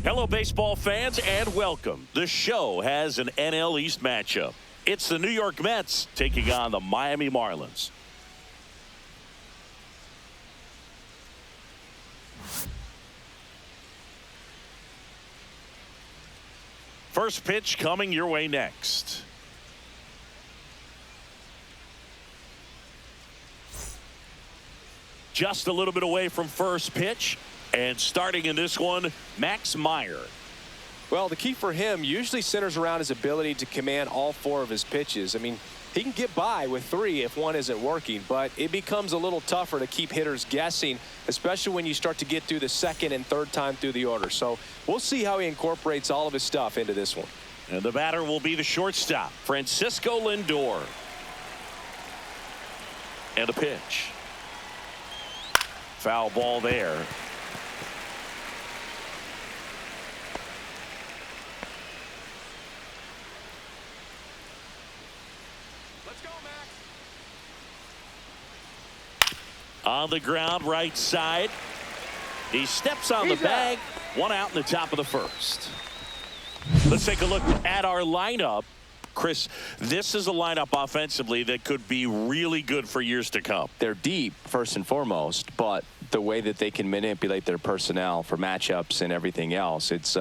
Hello, baseball fans, and welcome. The show has an NL East matchup. It's the New York Mets taking on the Miami Marlins. First pitch coming your way next. Just a little bit away from first pitch. And starting in this one, Max Meyer. Well, the key for him usually centers around his ability to command all four of his pitches. I mean, he can get by with three if one isn't working, but it becomes a little tougher to keep hitters guessing, especially when you start to get through the second and third time through the order. So we'll see how he incorporates all of his stuff into this one. And the batter will be the shortstop, Francisco Lindor. And a pitch. Foul ball there. On the ground, right side. He steps on the bag. One out in the top of the first. Let's take a look at our lineup. Chris, this is a lineup offensively that could be really good for years to come. They're deep, first and foremost, but the way that they can manipulate their personnel for matchups and everything else, it's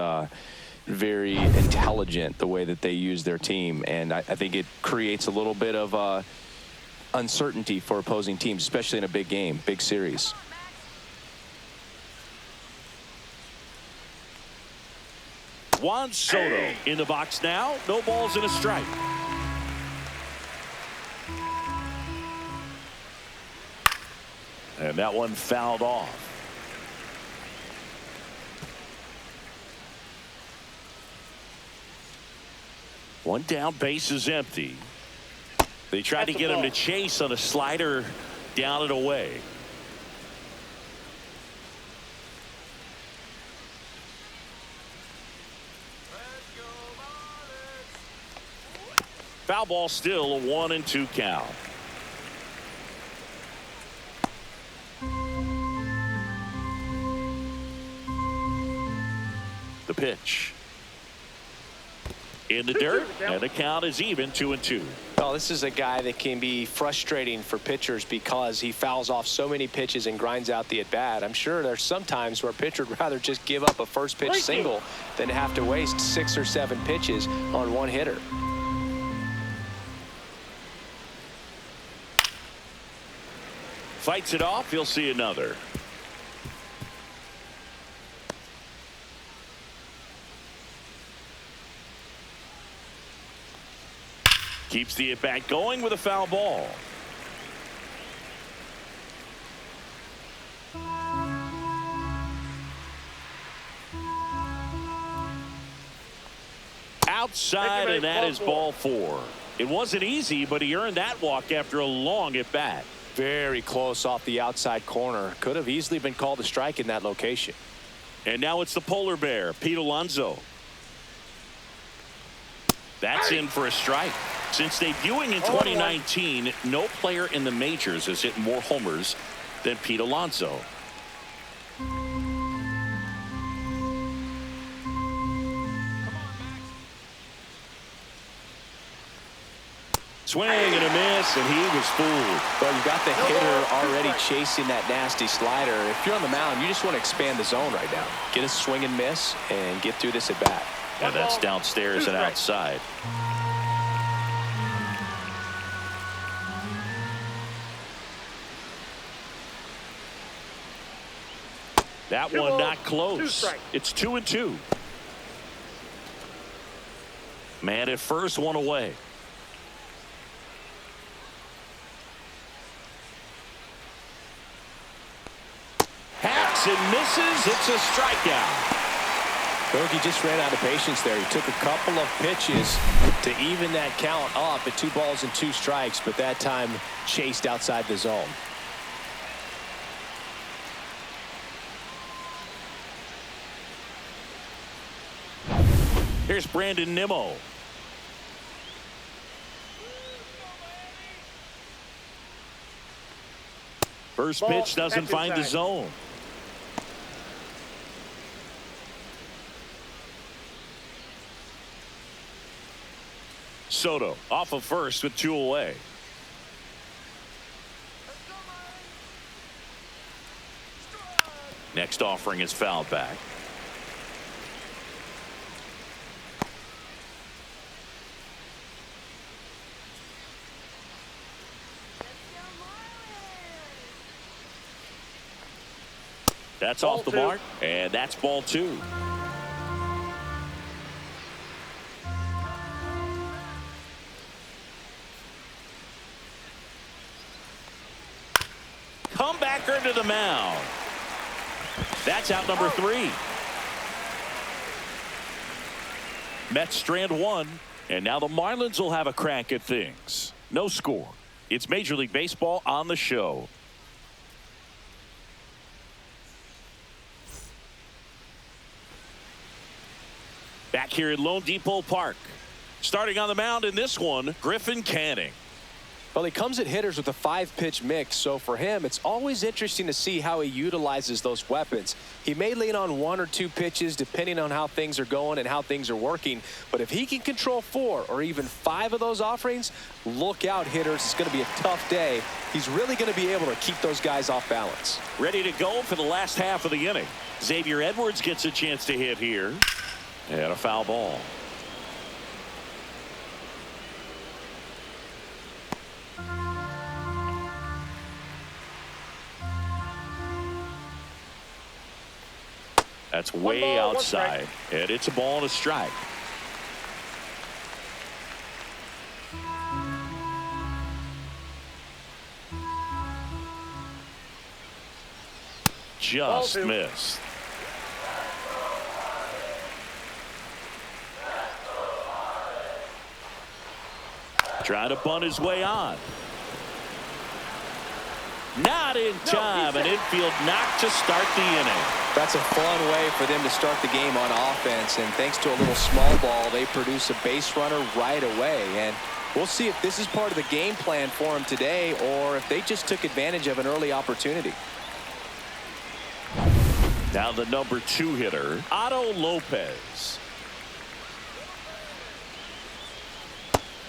very intelligent the way that they use their team. And I think it creates a little bit of uncertainty for opposing teams, especially in a big game, big series. Juan Soto in the box now. No balls and a strike. And that one fouled off. One down, base is empty. They tried to get him to chase on a slider down and away. Foul ball, still a 1-2 count. The pitch. In the dirt, and the count is even, 2-2. Well, this is a guy that can be frustrating for pitchers because he fouls off so many pitches and grinds out the at-bat. I'm sure there's some times where a pitcher would rather just give up a first pitch single than have to waste 6 or 7 pitches on one hitter. Fights it off. He'll see another. Keeps the at-bat going with a foul ball. Outside, and that is ball 4. It wasn't easy, but he earned that walk after a long at-bat. Very close off the outside corner. Could have easily been called a strike in that location. And now it's the polar bear, Pete Alonso. That's in for a strike. Since debuting in 2019, no player in the majors has hit more homers than Pete Alonso. Swing and a miss, and he was fooled. Well, you've got the hitter already chasing that nasty slider. If you're on the mound, you just want to expand the zone right now. Get a swing and miss and get through this at bat. And that's downstairs and outside. That one not close. It's 2-2. Man at first, one away. Hacks and misses. It's a strikeout. He just ran out of patience there. He took a couple of pitches to even that count up at 2 balls and 2 strikes, but that time chased outside the zone. Here's Brandon Nimmo. First pitch doesn't find the zone. Soto off of first with 2 away. Next offering is fouled back. That's Ball off the 2. mark, and that's ball 2. Comebacker to the mound. That's out number 3. Mets strand 1, and now the Marlins will have a crack at things. No score. It's Major League Baseball on the show. Back here at Lone Depot Park. Starting on the mound in this one, Griffin Canning. Well, he comes at hitters with a 5-pitch mix, so for him, it's always interesting to see how he utilizes those weapons. He may lean on 1 or 2 pitches depending on how things are going and how things are working, but if he can control 4 or even 5 of those offerings, look out, hitters. It's going to be a tough day. He's really going to be able to keep those guys off balance. Ready to go for the last half of the inning. Xavier Edwards gets a chance to hit here. And a foul ball. That's way ball, outside, and it's a ball and a strike. Just missed. Trying to bunt his way on. Not in time. An infield knock to start the inning. That's a fun way for them to start the game on offense, and thanks to a little small ball, they produce a base runner right away. And we'll see if this is part of the game plan for them today or if they just took advantage of an early opportunity. Now the number 2 hitter, Otto Lopez.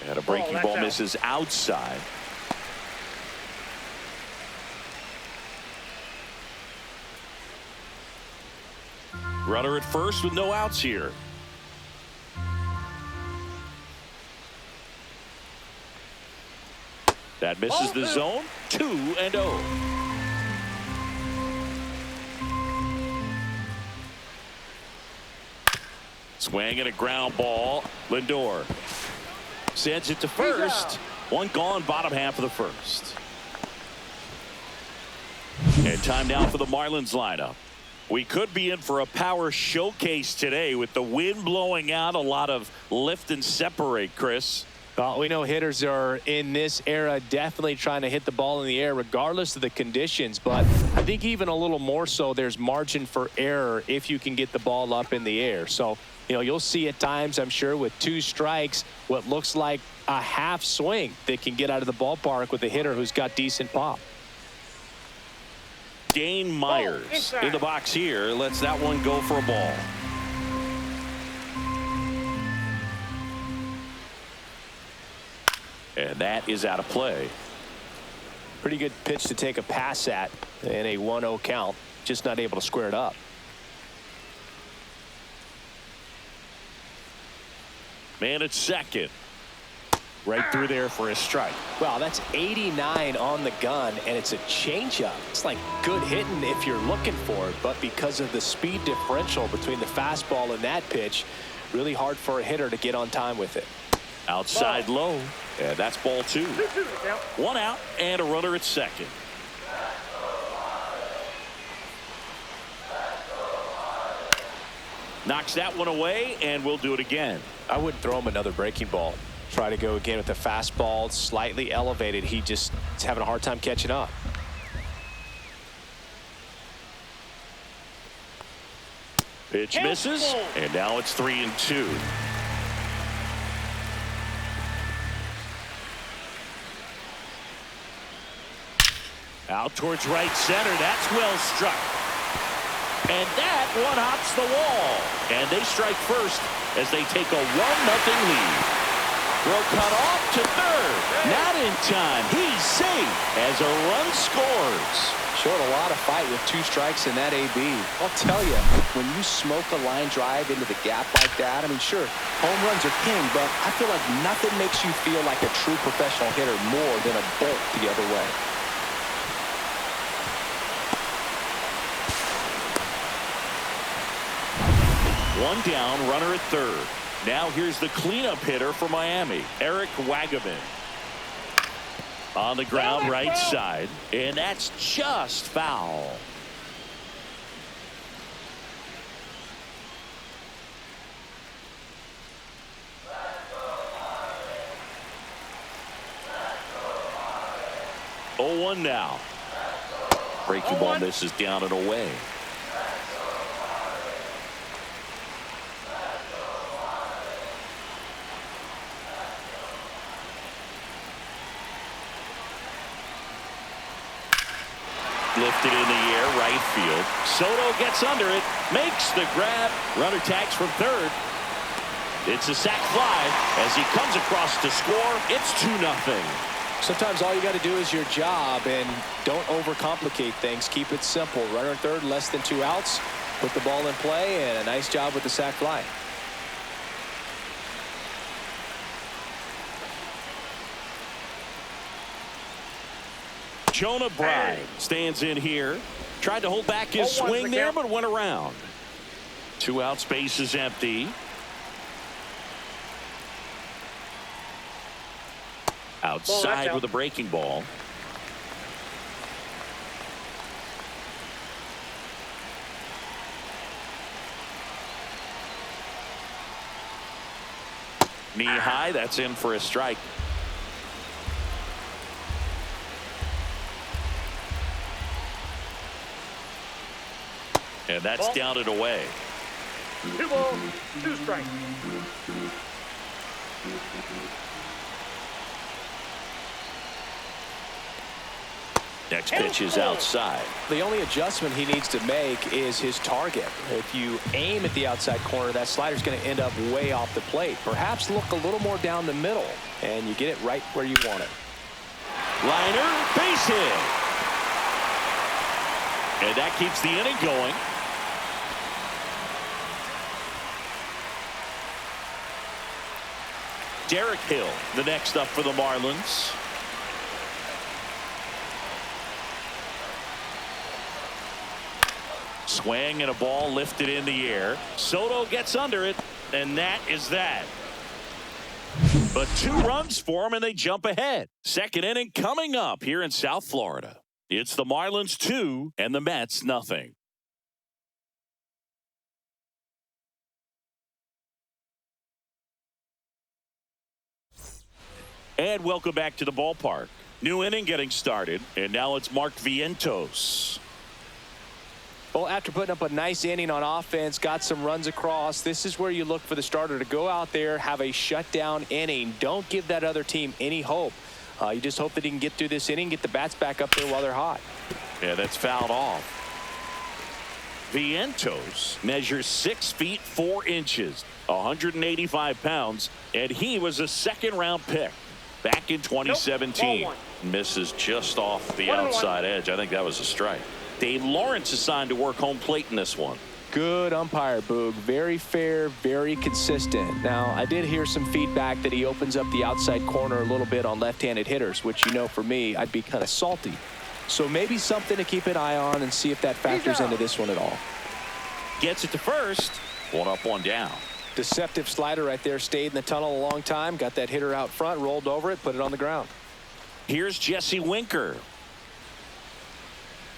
And a breaking ball misses outside. Runner at first with no outs here. That misses the zone. 2-0. Swing and a ground ball. Lindor sends it to first. One gone, bottom half of the first. And time now for the Marlins lineup. We could be in for a power showcase today with the wind blowing out. A lot of lift and separate, Chris. Well, we know hitters are in this era definitely trying to hit the ball in the air regardless of the conditions, but I think even a little more so there's margin for error if you can get the ball up in the air. So, you'll see at times, I'm sure, with 2 strikes, what looks like a half swing that can get out of the ballpark with a hitter who's got decent pop. Dane Myers in the box here. Lets that one go for a ball. And that is out of play. Pretty good pitch to take a pass at in a 1-0 count. Just not able to square it up. Man at second. Right through there for a strike. Wow, that's 89 on the gun, and it's a changeup. It's like good hitting if you're looking for it, but because of the speed differential between the fastball and that pitch, really hard for a hitter to get on time with it. Outside low, and that's ball 2. 1 out and a runner at second. Knocks that one away, and we'll do it again. I wouldn't throw him another breaking ball. Try to go again with the fastball, slightly elevated. He just is having a hard time catching up. Pitch misses, and now it's 3-2. Out towards right center. That's well struck. And that one hops the wall. And they strike first as they take a 1-0 lead. Throw cut off to third. Not in time. He's safe as a run scores. Showed a lot of fight with 2 strikes in that AB. I'll tell you, when you smoke a line drive into the gap like that, I mean, sure, home runs are king, but I feel like nothing makes you feel like a true professional hitter more than a bolt the other way. One down, runner at third. Now here's the cleanup hitter for Miami, Eric Wagaman. On the ground, right side, and that's just foul. Oh, 1 now. Breaking ball misses down and away. Lifted in the air, right field. Soto gets under it, makes the grab. Runner tags from third. It's a sac fly as he comes across to score. It's 2-0. Sometimes all you got to do is your job and don't overcomplicate things. Keep it simple. Runner at third, less than 2 outs. Put the ball in play, and a nice job with the sac fly. Jonah Bride stands in here. Tried to hold back his swing there, but went around. 2 outs, base is empty. Outside with a breaking ball. Knee high, that's in for a strike. And that's down and away. 2 balls, 2 strikes. Next pitch is outside. The only adjustment he needs to make is his target. If you aim at the outside corner, that slider's going to end up way off the plate. Perhaps look a little more down the middle, and you get it right where you want it. Liner, base hit. And that keeps the inning going. Derek Hill, the next up for the Marlins. Swing and a ball lifted in the air. Soto gets under it, and that is that. But 2 runs for him, and they jump ahead. Second inning coming up here in South Florida. It's the Marlins 2 and the Mets nothing. And welcome back to the ballpark. New inning getting started, and now it's Mark Vientos. Well, after putting up a nice inning on offense, got some runs across, this is where you look for the starter to go out there, have a shutdown inning. Don't give that other team any hope. You just hope that he can get through this inning, get the bats back up there while they're hot. Yeah, that's fouled off. Vientos measures 6 feet 4 inches, 185 pounds, and he was a 2nd-round pick back in 2017. Nope. Misses just off the outside edge. I think that was a strike. Dave Lawrence assigned to work home plate in this one. Good umpire, Boog. Very fair, very consistent. Now, I did hear some feedback that he opens up the outside corner a little bit on left-handed hitters, which, you know, for me, I'd be kind of salty. So maybe something to keep an eye on and see if that factors into this one at all. Gets it to first. 1 up, 1 down. Deceptive slider right there. Stayed in the tunnel a long time. Got that hitter out front, rolled over it, put it on the ground. Here's Jesse Winker.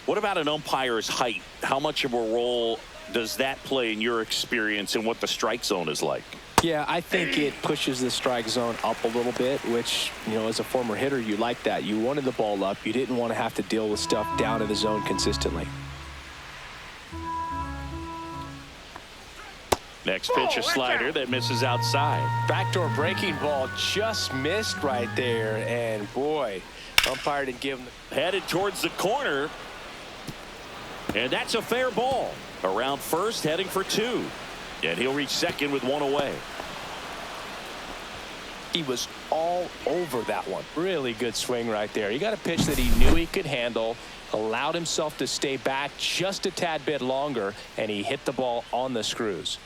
What about an umpire's height? How much of a role does that play in your experience and what the strike zone is like? Yeah, I think it pushes the strike zone up a little bit, which, you know, as a former hitter, you like that. You wanted the ball up. You didn't want to have to deal with stuff down in the zone consistently. Next pitch, a slider that misses outside. Backdoor breaking ball just missed right there, and boy, umpire didn't give him. Headed towards the corner, and that's a fair ball. Around first, heading for 2, and he'll reach second with 1 away. He was all over that one. Really good swing right there. He got a pitch that he knew he could handle, allowed himself to stay back just a tad bit longer, and he hit the ball on the screws.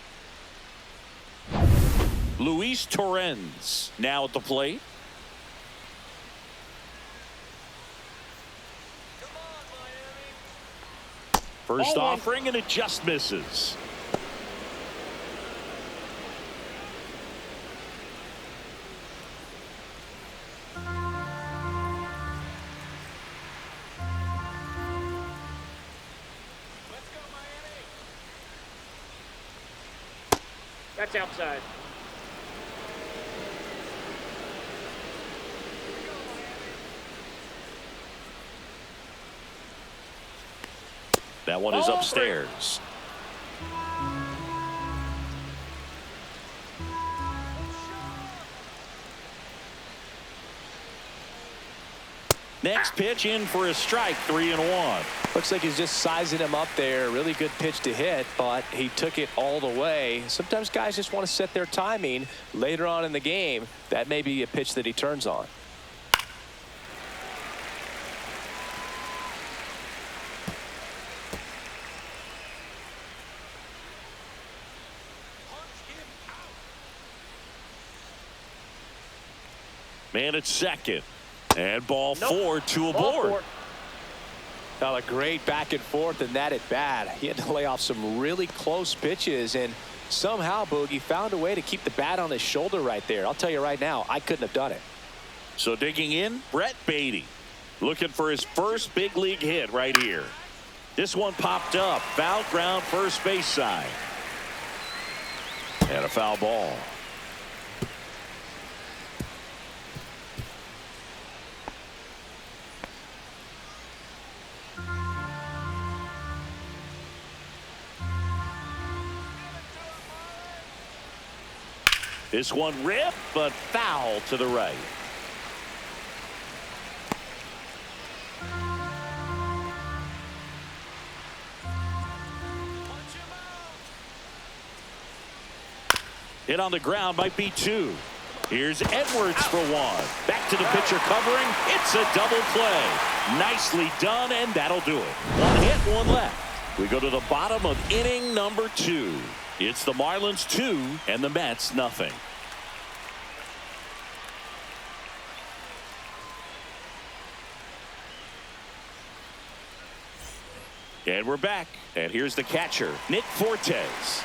Luis Torrens now at the plate. First offering, and it just misses. That's outside. That one is upstairs. Next pitch in for a strike, 3-1. Looks like he's just sizing him up there. Really good pitch to hit, but he took it all the way. Sometimes guys just want to set their timing later on in the game. That may be a pitch that he turns on. Man at second. And ball four, two aboard. Now a great back and forth in that at bat. He had to lay off some really close pitches, and somehow Boogie found a way to keep the bat on his shoulder right there. I'll tell you right now, I couldn't have done it. So digging in, Brett Beatty looking for his first big league hit right here. This one popped up, foul ground first base side. And a foul ball. This one ripped, but foul to the right. Hit on the ground, might be two. Here's Edwards for one. Back to the pitcher covering. It's a double play. Nicely done, and that'll do it. One hit, one left. We go to the bottom of inning number 2. It's the Marlins 2 and the Mets nothing. And we're back. And here's the catcher, Nick Fortes.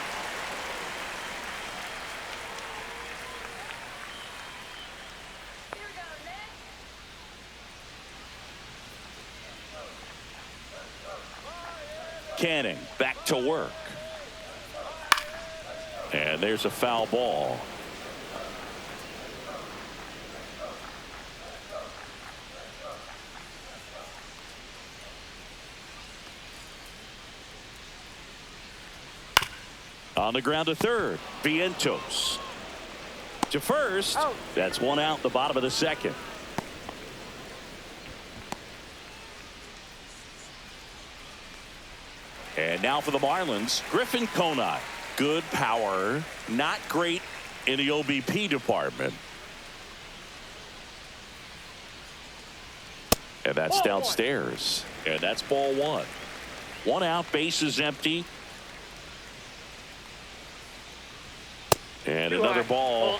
Canning back to work. And there's a foul ball. On the ground to third, Vientos. To first, that's one out, the bottom of the second. And now for the Marlins, Griffin Conine. Good power, not great in the OBP department. And that's downstairs. And that's ball one. One out, bases empty. And another ball.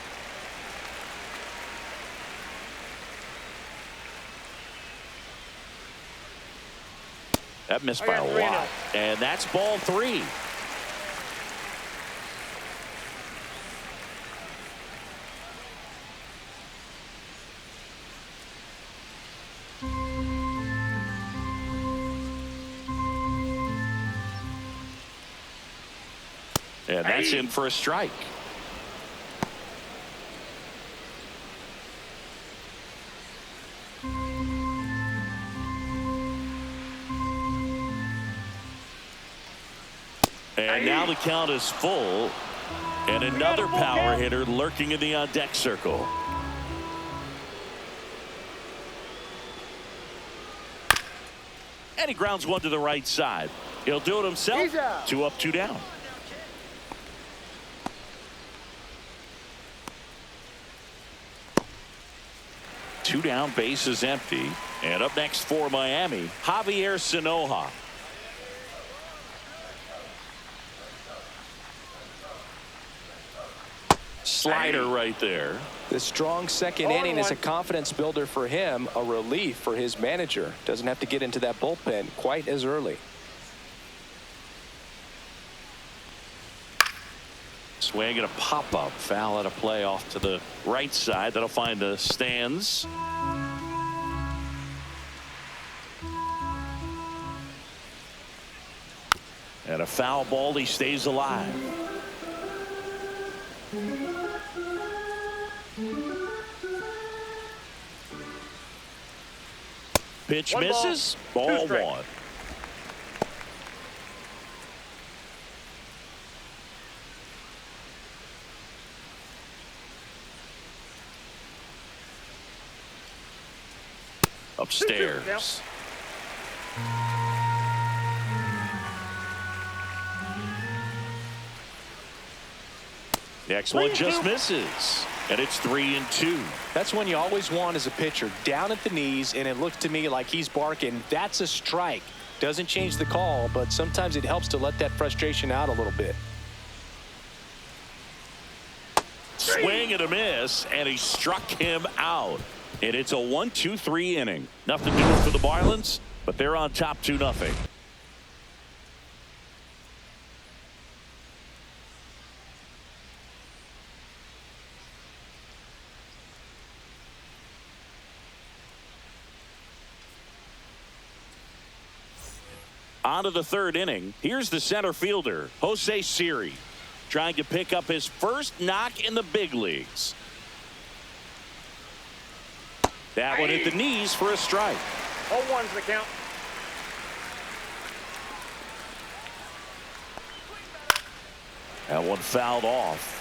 That missed by a lot. And that's ball three. And that's in for a strike. And now the count is full. And another power hitter lurking in the on-deck circle. And he grounds one to the right side. He'll do it himself. 2 up, 2 down. 2 down, bases empty. And up next for Miami, Javier Sanoja. Slider right there. The strong second inning is a confidence builder for him, a relief for his manager. Doesn't have to get into that bullpen quite as early. Swing and a pop-up. Foul at a play off to the right side. That'll find the stands. And a foul ball. He stays alive. Pitch misses. Ball 1. Upstairs. Next one just misses. And it's 3-2. That's one you always want as a pitcher. Down at the knees, and it looks to me like he's barking. That's a strike. Doesn't change the call, but sometimes it helps to let that frustration out a little bit. Swing and a miss, and he struck him out. And it's a 1-2-3 inning. Nothing doing for the Marlins, but they're on top 2-0. On to the 3rd inning. Here's the center fielder, Jose Siri, trying to pick up his first knock in the big leagues. That one hit the knees for a strike. 0-1's the count. That one fouled off.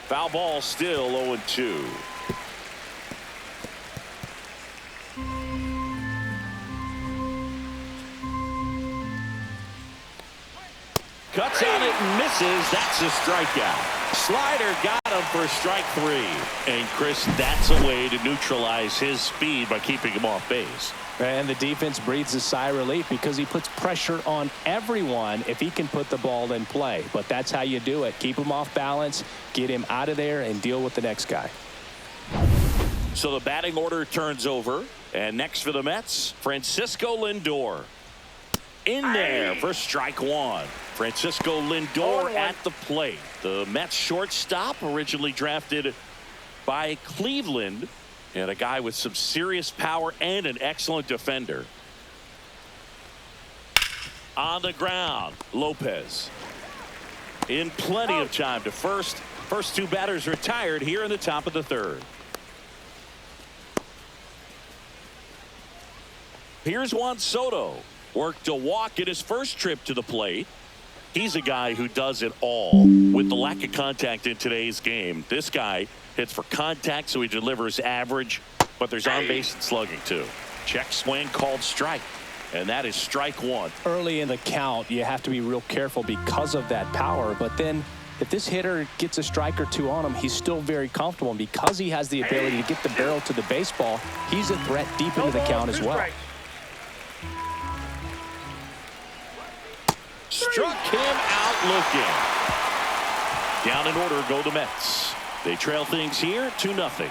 Foul ball, still 0-2. Cuts on it and misses. That's a strikeout. Slider got him for strike 3. And Chris, that's a way to neutralize his speed by keeping him off base. And the defense breathes a sigh of relief because he puts pressure on everyone if he can put the ball in play. But that's how you do it. Keep him off balance, get him out of there, and deal with the next guy. So the batting order turns over. And next for the Mets, Francisco Lindor. In there for strike 1. Francisco Lindor at the plate. The Mets shortstop, originally drafted by Cleveland, and a guy with some serious power and an excellent defender. On the ground, Lopez. In plenty of time to first. First 2 batters retired here in the top of the 3rd. Here's Juan Soto. Worked a walk in his first trip to the plate. He's a guy who does it all. With the lack of contact in today's game, this guy hits for contact, so he delivers average, but there's on base and slugging too. Check swing, called strike, and that is strike 1. Early in the count, you have to be real careful because of that power, but then if this hitter gets a strike or 2 on him, he's still very comfortable, and because he has the ability to get the barrel to the baseball, he's a threat deep into the count as well. Struck him out looking. Down in order go the Mets. They trail things here 2-0.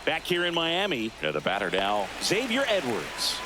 Back here in Miami, the batter now, Xavier Edwards.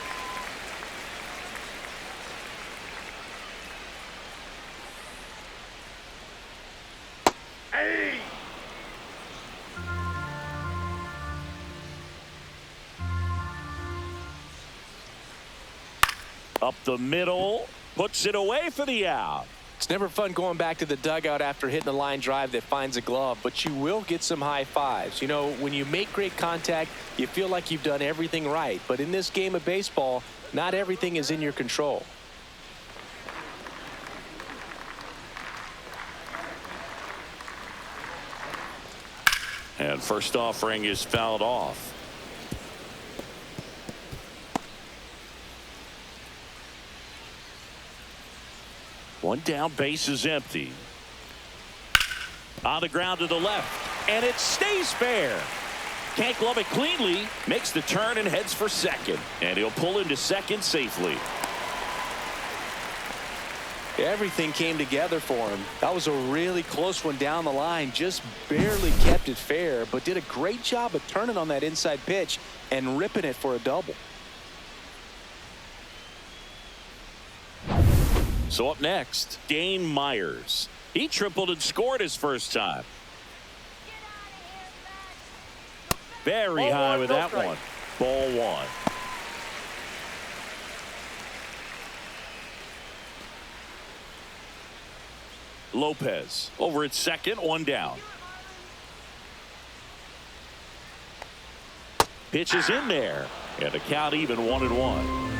Up the middle, puts it away for the out. It's never fun going back to the dugout after hitting a line drive that finds a glove, but you will get some high fives. You know, when you make great contact, you feel like you've done everything right. But in this game of baseball, not everything is in your control. And first offering is fouled off. One down, base is empty. On the ground to the left, and it stays fair. Can't glove it cleanly, makes the turn and heads for second. And he'll pull into second safely. Everything came together for him. That was a really close one down the line. Just barely kept it fair, but did a great job of turning on that inside pitch and ripping it for a double. So up next, Dane Myers. He tripled and scored his first time. Very high with that one. Ball one. Lopez over at second, one down. Pitch is in there, and the count even 1-1.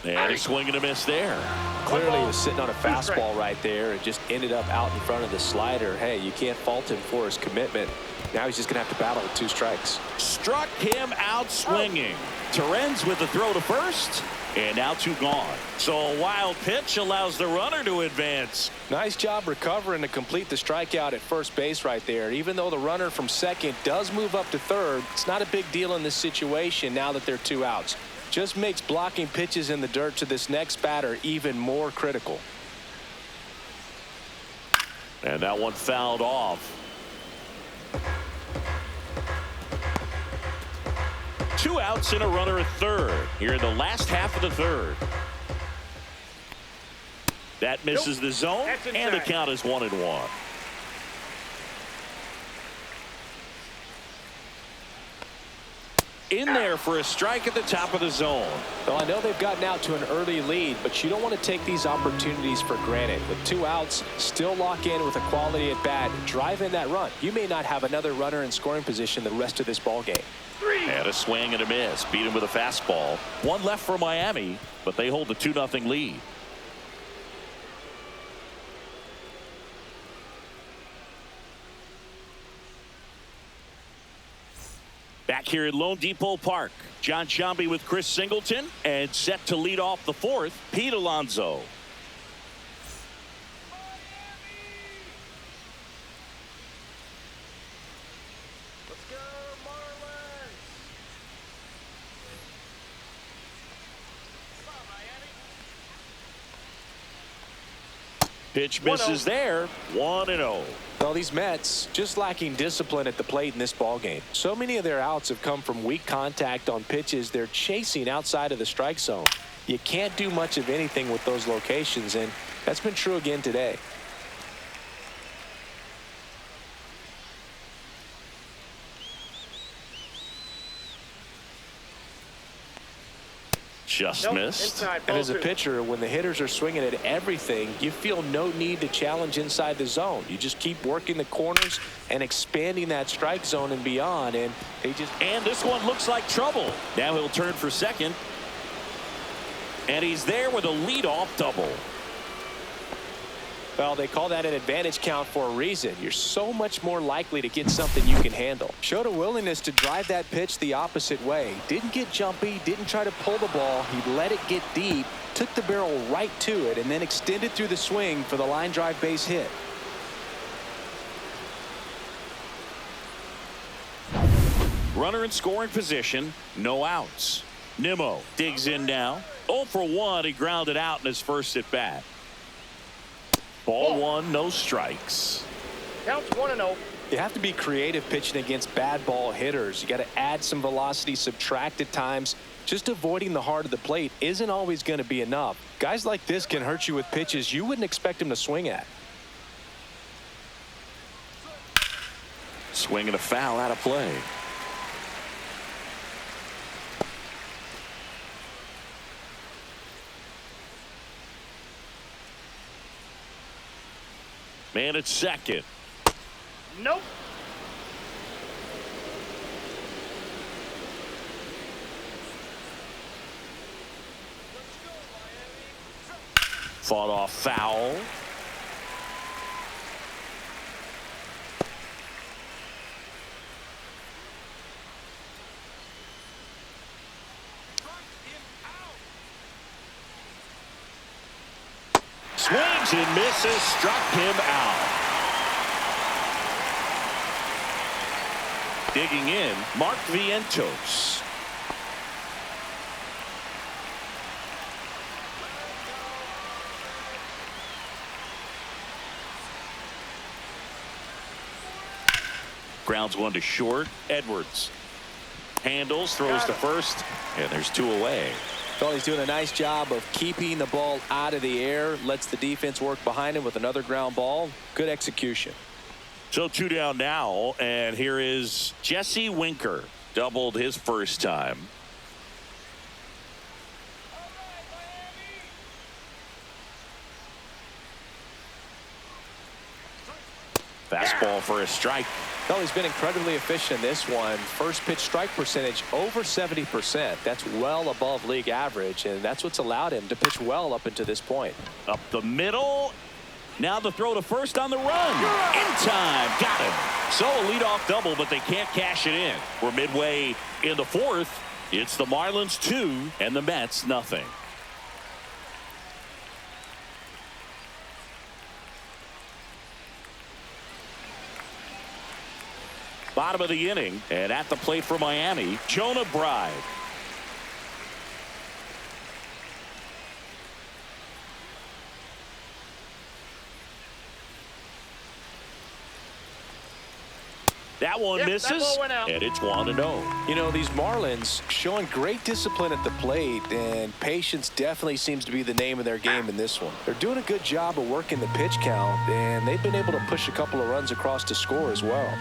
And a swing and a miss there. Clearly he was sitting on a fastball right there. It just ended up out in front of the slider. Hey, you can't fault him for his commitment. Now he's just going to have to battle with 2 strikes. Struck him out swinging. Torrens with the throw to first, and now 2 gone. So a wild pitch allows the runner to advance. Nice job recovering to complete the strikeout at first base right there. Even though the runner from second does move up to third, it's not a big deal in this situation now that they're 2 outs. Just makes blocking pitches in the dirt to this next batter even more critical. And that one fouled off. 2 outs and a runner at third here in the last half of the third. That misses the zone, and the count is 1-1. In there for a strike at the top of the zone. Well, I know they've gotten out to an early lead, but you don't want to take these opportunities for granted. With 2 outs, still lock in with a quality at bat, drive in that run. You may not have another runner in scoring position the rest of this ball game. And a swing and a miss. Beat him with a fastball. 1 left for Miami, but they hold the 2-0 lead. Back here at Lone Depot Park, John Sciambi with Chris Singleton, and set to lead off the 4th, Pete Alonso. Let's go, Marlins! Come on, Miami. Pitch misses there, 1-0. Well, these Mets just lacking discipline at the plate in this ballgame. So many of their outs have come from weak contact on pitches they're chasing outside of the strike zone. You can't do much of anything with those locations, and that's been true again today. Just missed. And as a pitcher, when the hitters are swinging at everything, you feel no need to challenge inside the zone. You just keep working the corners and expanding that strike zone and beyond. And this one looks like trouble. Now he'll turn for second. And he's there with a leadoff double. Well, they call that an advantage count for a reason. You're so much more likely to get something you can handle. Showed a willingness to drive that pitch the opposite way. Didn't get jumpy, didn't try to pull the ball. He let it get deep, took the barrel right to it, and then extended through the swing for the line drive base hit. Runner in scoring position, no outs. Nimmo digs in now. 0 for 1. He grounded out in his first at bat. Ball 1, no strikes. Counts 1-0. You have to be creative pitching against bad ball hitters. You got to add some velocity, subtract at times. Just avoiding the heart of the plate isn't always going to be enough. Guys like this can hurt you with pitches you wouldn't expect him to swing at. Swing and a foul out of play. Man at second. Nope. Fought off foul. Swings and misses, struck him out. Digging in, Mark Vientos. Grounds one to short. Edwards handles, throws to first, and there's two away. Well, he's doing a nice job of keeping the ball out of the air, lets the defense work behind him with another ground ball. Good execution. So two down now, and here is Jesse Winker. Doubled his first time. Fastball for a strike. Well, he's been incredibly efficient in this one. First pitch strike percentage over 70%. That's well above league average, and that's what's allowed him to pitch well up until this point. Up the middle. Now the throw to first on the run. In time. Got him. So a leadoff double, but they can't cash it in. We're midway in the fourth. It's the Marlins 2 and the Mets nothing. Bottom of the inning, and at the plate for Miami, Jonah Bride. That one misses, that ball went out. and it's 1-0. You know, these Marlins showing great discipline at the plate, and patience definitely seems to be the name of their game in this one. They're doing a good job of working the pitch count, and they've been able to push a couple of runs across to score as well.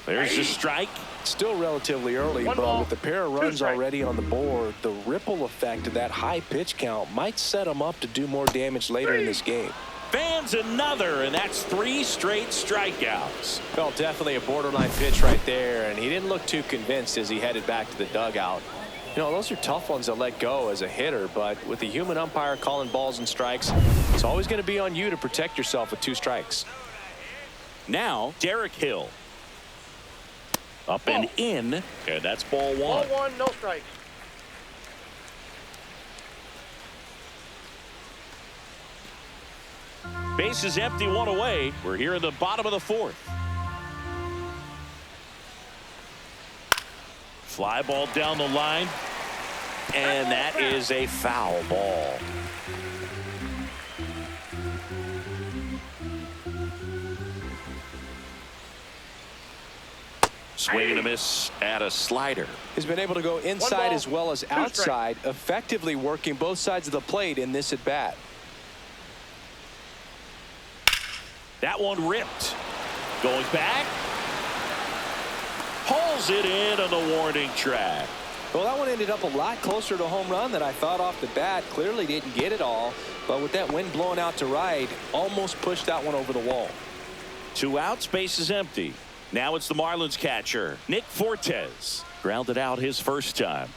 There's the strike. Still relatively early, One but ball, with the pair of two runs strikes. already on the board, the ripple effect of that high pitch count might set them up to do more damage later in this game. Fans another, and that's 3 straight strikeouts. Well, definitely a borderline pitch right there, and he didn't look too convinced as he headed back to the dugout. You know, those are tough ones to let go as a hitter, but with the human umpire calling balls and strikes, it's always going to be on you to protect yourself with 2 strikes. Now, Derek Hill. Up and in, and that's ball Ball one. 1, no strike. Base is empty, 1 away. We're here in the bottom of the fourth. Fly ball down the line, and that is a foul ball. Swing and a miss at a slider. He's been able to go inside ball, as well as 2 outside, effectively working both sides of the plate in this at-bat. That one ripped. Going back. Pulls it in on the warning track. Well, that one ended up a lot closer to a home run than I thought off the bat. Clearly didn't get it all, but with that wind blowing out to right, almost pushed that one over the wall. 2 outs, base is empty. Now it's the Marlins catcher, Nick Fortes. Grounded out his first time.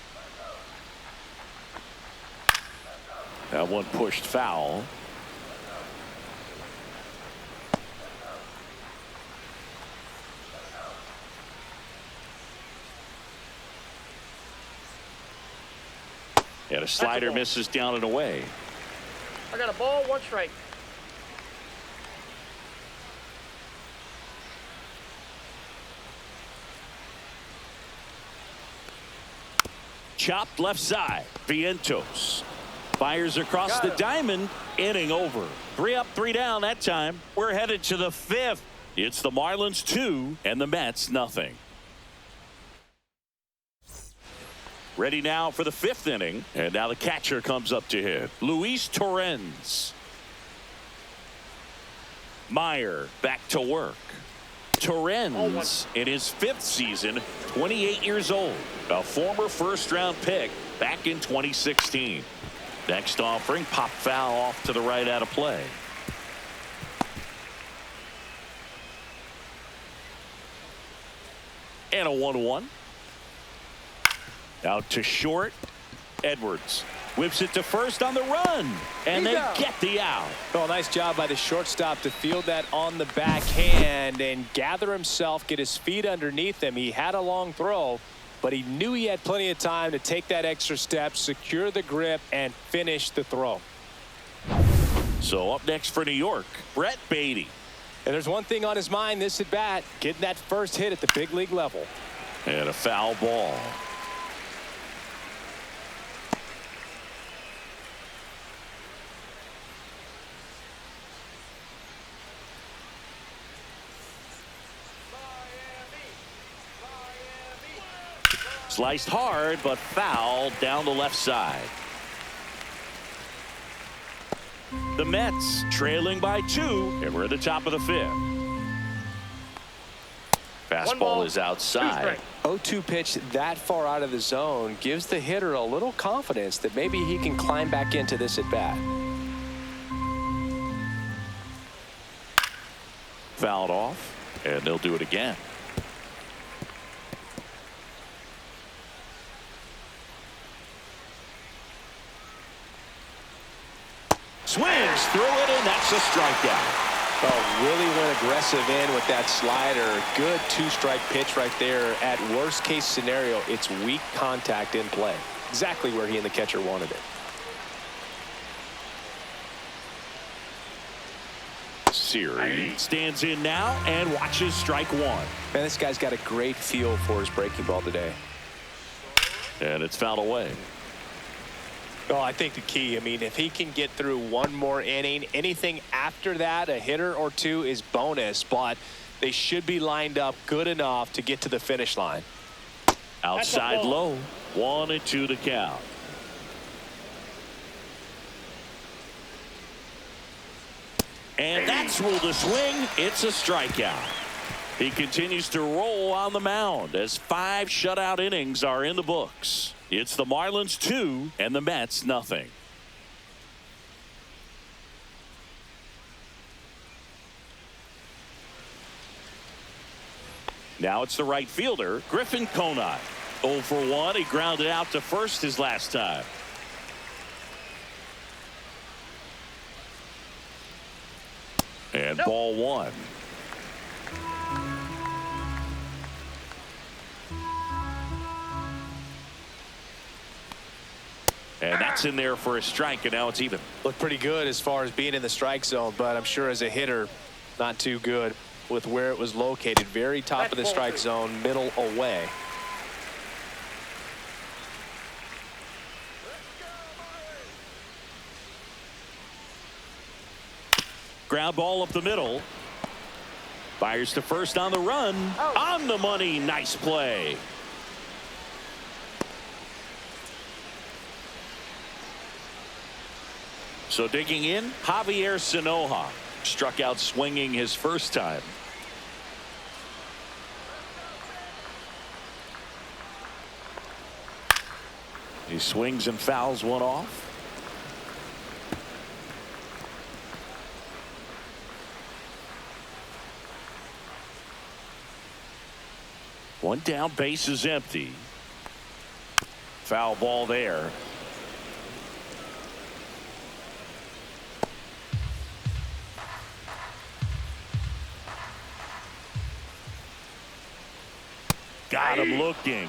That one pushed foul. And a slider ball. misses down and away. I got a ball, 1 strike. Chopped left side. Vientos fires across Got the him. diamond. Inning over. 3 up, 3 down that time. We're headed to the 5th. It's the Marlins 2 and the Mets nothing. Ready now for the 5th inning. And now the catcher comes up to hit. Luis Torrens. Meyer back to work. Torrens in his 5th season, 28 years old, a former first-round pick back in 2016. Next offering, pop foul off to the right out of play. And a 1-1. Out to short. Edwards Whips it to first on the run. And they get the out. Well, nice job by the shortstop to field that on the backhand and gather himself, get his feet underneath him. He had a long throw, but he knew he had plenty of time to take that extra step, secure the grip, and finish the throw. So up next for New York, Brett Beatty. And there's one thing on his mind this at bat, getting that first hit at the big league level. And a foul ball. Sliced hard, but foul down the left side. The Mets trailing by 2, and we're at the top of the 5th. Fastball is outside. 0-2 pitch that far out of the zone gives the hitter a little confidence that maybe he can climb back into this at bat. Fouled off, and they'll do it again. Swings through it, and that's a strikeout. Oh, really went aggressive in with that slider. Good two-strike pitch right there. At worst case scenario, it's weak contact in play. Exactly where he and the catcher wanted it. Siri stands in now and watches strike 1. Man, this guy's got a great feel for his breaking ball today. And it's fouled away. Well, I think the key, I mean, if he can get through one more inning, anything after that, a hitter or two is bonus, but they should be lined up good enough to get to the finish line. Outside low, 1-2 to count. And that's ruled a swing. It's a strikeout. He continues to roll on the mound as 5 shutout innings are in the books. It's the Marlins 2 and the Mets nothing. Now it's the right fielder, Griffin Conine. 0 for 1. He grounded out to first his last time. And ball 1. And that's in there for a strike, and now it's even. Looked pretty good as far as being in the strike zone, but I'm sure as a hitter, not too good with where it was located. Very top of the strike zone, middle away. Ground ball up the middle. Fires to first on the run. On the money. Nice play. So digging in, Javier Sanoja struck out swinging his first time. He swings and fouls one off. One down, base is empty. Foul ball there. Got him looking.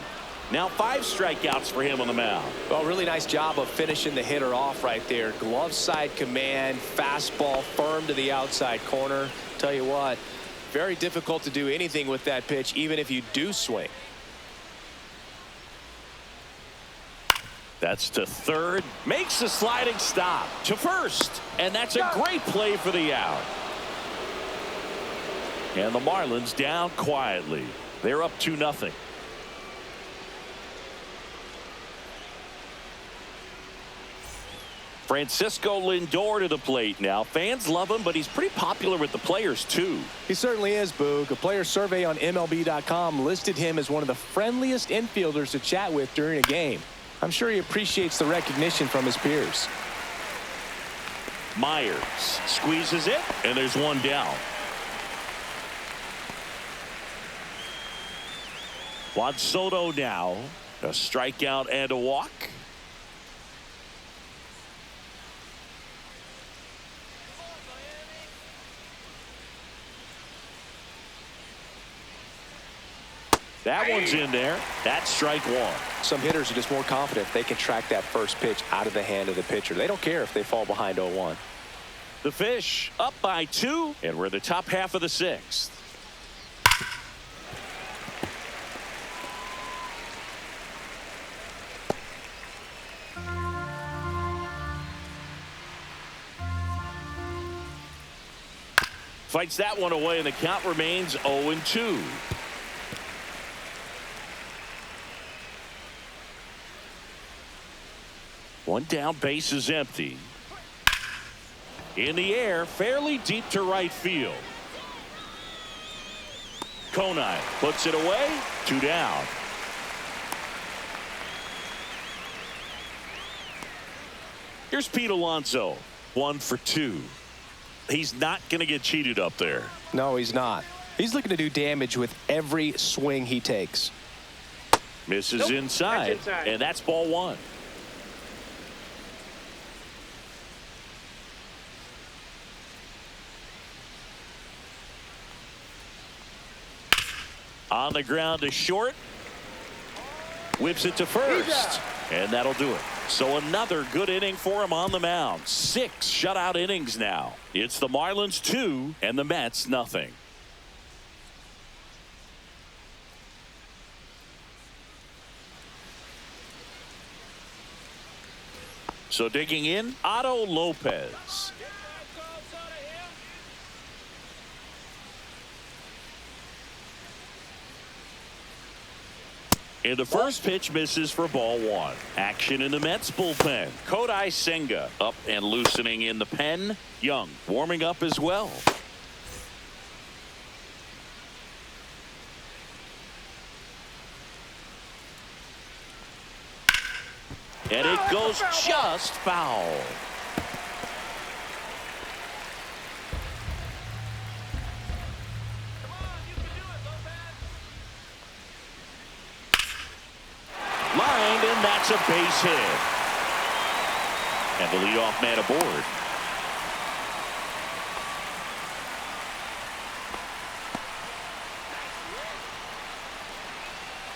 Now 5 strikeouts for him on the mound. Well, really nice job of finishing the hitter off right there. Glove side command, fastball firm to the outside corner. Tell you what, very difficult to do anything with that pitch, even if you do swing. That's to third. Makes a sliding stop to first. And that's a great play for the out. And the Marlins down quietly. They're up 2-0. Francisco Lindor to the plate now. Fans love him, but he's pretty popular with the players, too. He certainly is, Boog. A player survey on MLB.com listed him as one of the friendliest infielders to chat with during a game. I'm sure he appreciates the recognition from his peers. Myers squeezes it, and there's one down. Juan Soto now. A strikeout and a walk. That one's in there. That's strike one. Some hitters are just more confident if they can track that first pitch out of the hand of the pitcher. They don't care if they fall behind 0-1. The Fish up by 2, and we're in the top half of the 6th. Fights that one away, and the count remains 0-2. One down, base is empty. In the air, fairly deep to right field. Konai puts it away, 2 down. Here's Pete Alonso, 1 for 2. He's not going to get cheated up there. No, he's not. He's looking to do damage with every swing he takes. Misses inside, and that's ball 1. On the ground to short. Whips it to first, and that'll do it. So another good inning for him on the mound. 6 shutout innings now. It's the Marlins 2 and the Mets nothing. So digging in, Otto Lopez. And the first pitch misses for ball 1. Action in the Mets bullpen. Kodai Senga up and loosening in the pen. Young warming up as well. And it goes just foul. Lined, and that's a base hit. And the leadoff man aboard.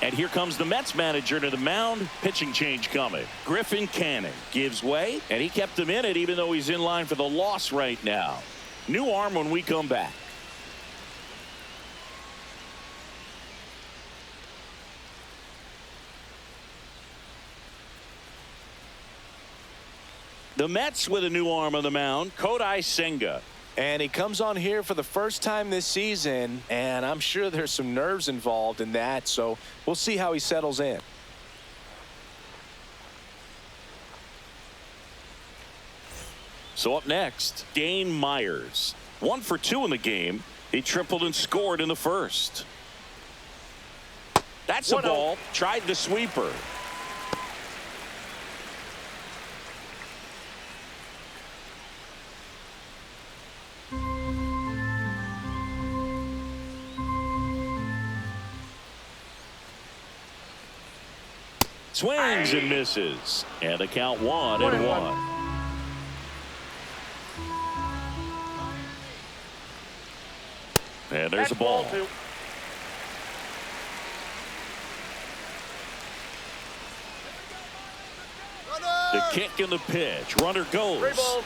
And here comes the Mets manager to the mound. Pitching change coming. Griffin Canning gives way, and he kept him in it even though he's in line for the loss right now. New arm when we come back. The Mets with a new arm on the mound, Kodai Senga. And he comes on here for the first time this season, and I'm sure there's some nerves involved in that, so we'll see how he settles in. So up next, Dane Myers. 1 for 2 in the game. He tripled and scored in the first. That's a ball. Tried the sweeper. Swings and misses, and the count 1-1. And there's a ball. The kick and the pitch. Runner goes.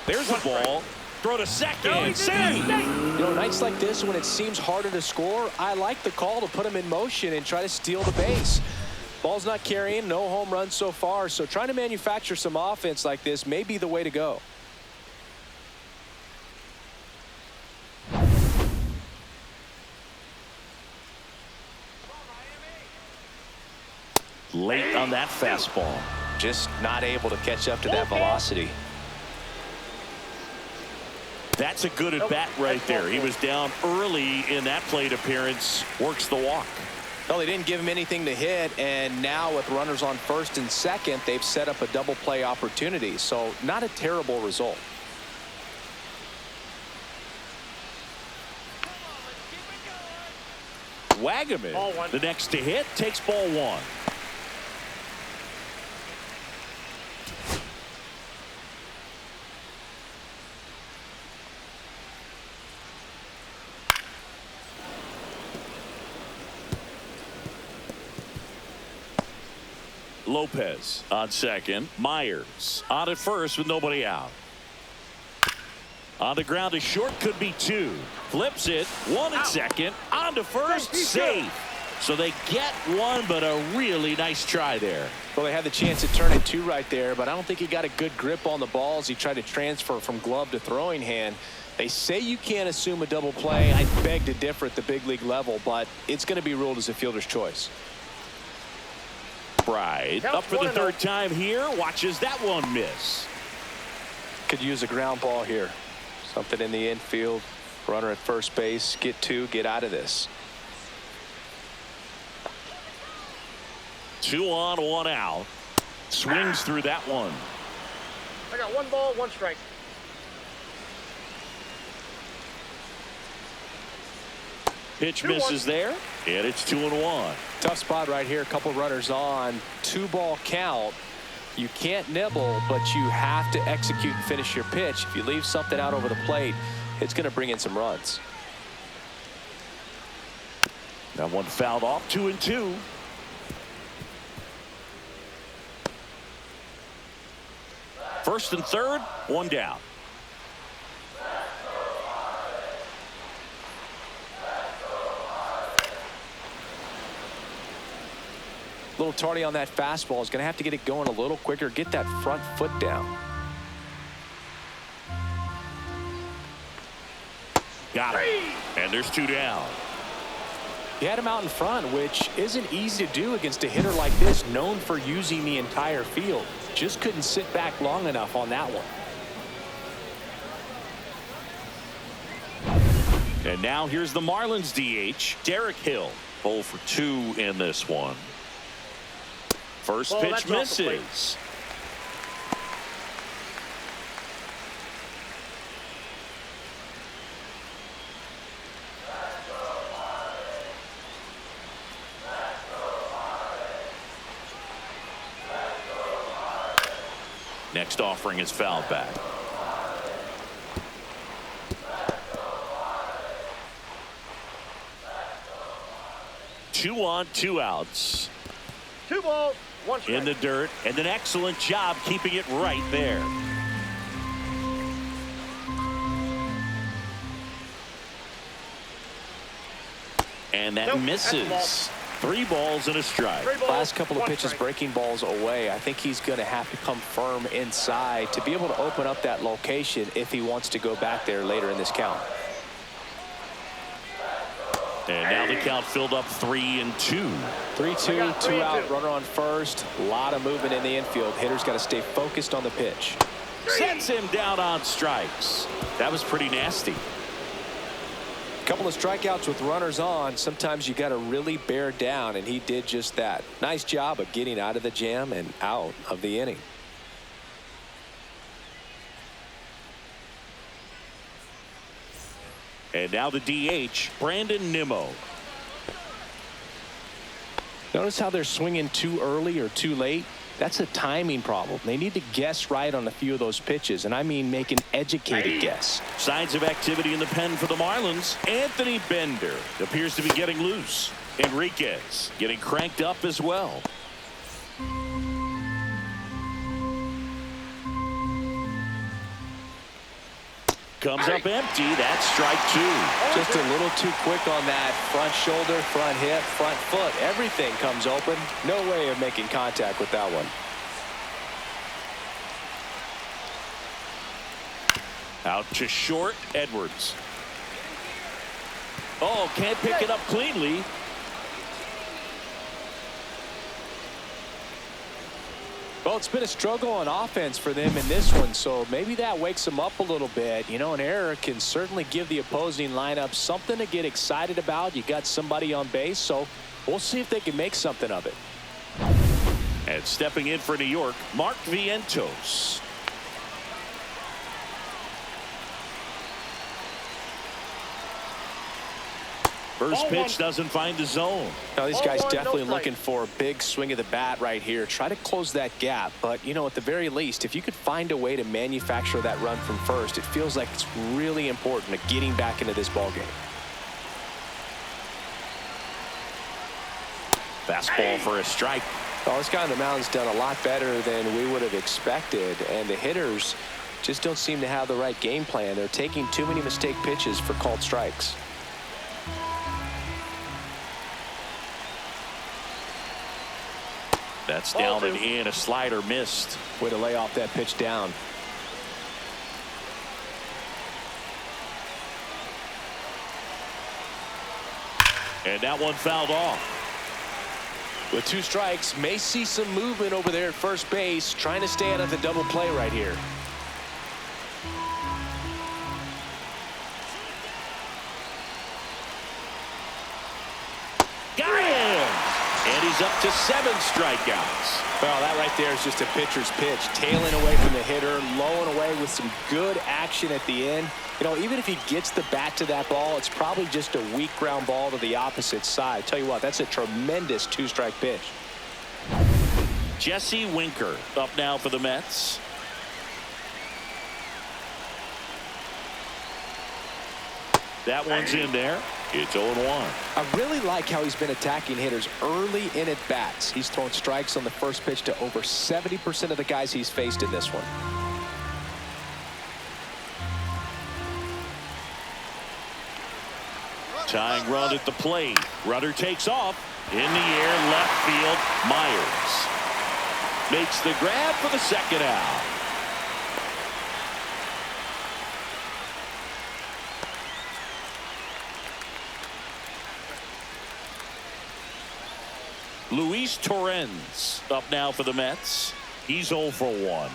There's a ball. Throw to second. Save. You know, nights like this when it seems harder to score, I like the call to put him in motion and try to steal the base. Ball's not carrying, no home runs so far, so trying to manufacture some offense like this may be the way to go. Late on that fastball. Just not able to catch up to that velocity. That's a good at bat right there. He was down early in that plate appearance. Works the walk. Well, they didn't give him anything to hit, and now with runners on first and second, they've set up a double play opportunity. So not a terrible result. Wagaman, the next to hit, takes ball 1. Lopez on second. Myers on at first with nobody out. On the ground to short, could be two. Flips it, one at second. On to first, safe. So they get one, but a really nice try there. Well, they had the chance to turn it two right there, but I don't think he got a good grip on the balls. He tried to transfer from glove to throwing hand. They say you can't assume a double play. I beg to differ at the big league level, but it's going to be ruled as a fielder's choice. Bride up for the third time here. Watches that one miss. Could use a ground ball here. Something in the infield. Runner at first base. Get two. Get out of this. 2 on, 1 out. Swings through that one. I got 1 ball, 1 strike. Pitch misses there, and it's 2-1. Tough spot right here. A couple runners on. 2-ball count. You can't nibble, but you have to execute and finish your pitch. If you leave something out over the plate, it's going to bring in some runs. That one fouled off. 2-2. First and third, 1 down. A little tardy on that fastball. Is going to have to get it going a little quicker. Get that front foot down. Got it. And there's 2 down. He had him out in front, which isn't easy to do against a hitter like this, known for using the entire field. Just couldn't sit back long enough on that one. And now here's the Marlins DH, Derek Hill. 0 for 2 in this one. First pitch misses. Next offering is fouled back. Two on, 2 outs. 2 balls, 1 strike. In the dirt, and an excellent job keeping it right there. And that misses. 3 balls and a strike. Last couple of pitches breaking balls away. I think he's going to have to come firm inside to be able to open up that location if he wants to go back there later in this count. And now the count filled up 3-2. 3-2, 2 out, runner on first. A lot of movement in the infield. Hitter's got to stay focused on the pitch. Sets him down on strikes. That was pretty nasty. Couple of strikeouts with runners on. Sometimes you got to really bear down, and he did just that. Nice job of getting out of the jam and out of the inning. And now the DH, Brandon Nimmo. Notice how they're swinging too early or too late. That's a timing problem. They need to guess right on a few of those pitches, and I mean make an educated guess. Signs of activity in the pen for the Marlins. Anthony Bender appears to be getting loose. Enriquez getting cranked up as well. Comes up empty. That's strike 2. Just a little too quick on that front shoulder, front hip, front foot. Everything comes open. No way of making contact with that one. Out to short, Edwards. Oh, can't pick it up cleanly. Well, it's been a struggle on offense for them in this one, so maybe that wakes them up a little bit. You know, an error can certainly give the opposing lineup something to get excited about. You got somebody on base, so we'll see if they can make something of it. And stepping in for New York, Mark Vientos. First pitch doesn't find the zone. Now, these guys definitely looking for a big swing of the bat right here. Try to close that gap. But, you know, at the very least, if you could find a way to manufacture that run from first, it feels like it's really important to getting back into this ball game. Fastball for a strike. Well, this guy on the mound's done a lot better than we would have expected, and the hitters just don't seem to have the right game plan. They're taking too many mistake pitches for called strikes. That's down and in. A slider missed. Way to lay off that pitch down. And that one fouled off. With 2 strikes, may see some movement over there at first base, trying to stay out of the double play right here. Got him! And he's up to 7 strikeouts. Well, that right there is just a pitcher's pitch. Tailing away from the hitter, lowing away with some good action at the end. You know, even if he gets the bat to that ball, it's probably just a weak ground ball to the opposite side. Tell you what, that's a tremendous 2-strike pitch. Jesse Winker up now for the Mets. That one's in there. It's 0-1. I really like how he's been attacking hitters early in at bats. He's thrown strikes on the first pitch to over 70% of the guys he's faced in this one. Tying run at the plate. Runner takes off. In the air, left field. Myers makes the grab for the second out. Luis Torrens up now for the Mets. He's 0 for 1.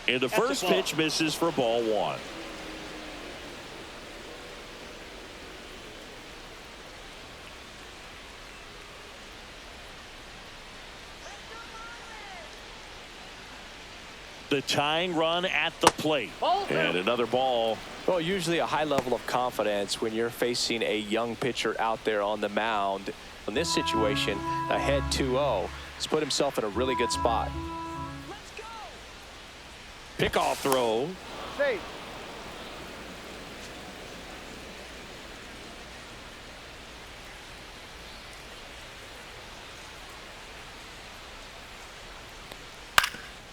And the first pitch misses for ball 1. The tying run at the plate. And another ball. Well, usually a high level of confidence when you're facing a young pitcher out there on the mound. In this situation, ahead 2-0. He's put himself in a really good spot. Pickoff throw. Safe.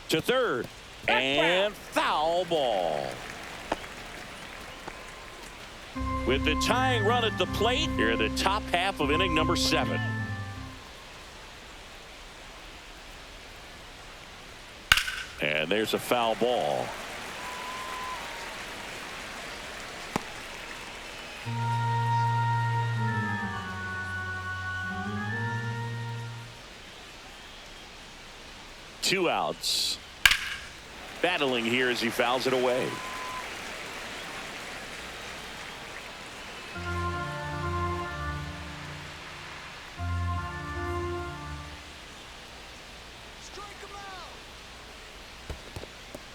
To third. And foul ball. With the tying run at the plate, here in the top half of inning number 7. And there's a foul ball. Two outs. Battling here as he fouls it away.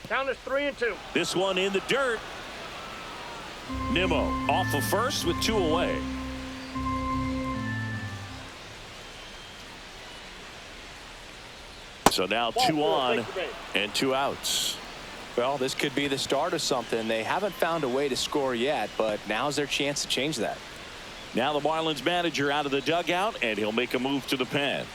Count is 3-2. This one in the dirt. Nimmo off of first with 2 away. So now 2 on and 2 outs. Well, this could be the start of something. They haven't found a way to score yet, but now's their chance to change that. Now the Marlins manager out of the dugout, and he'll make a move to the pen.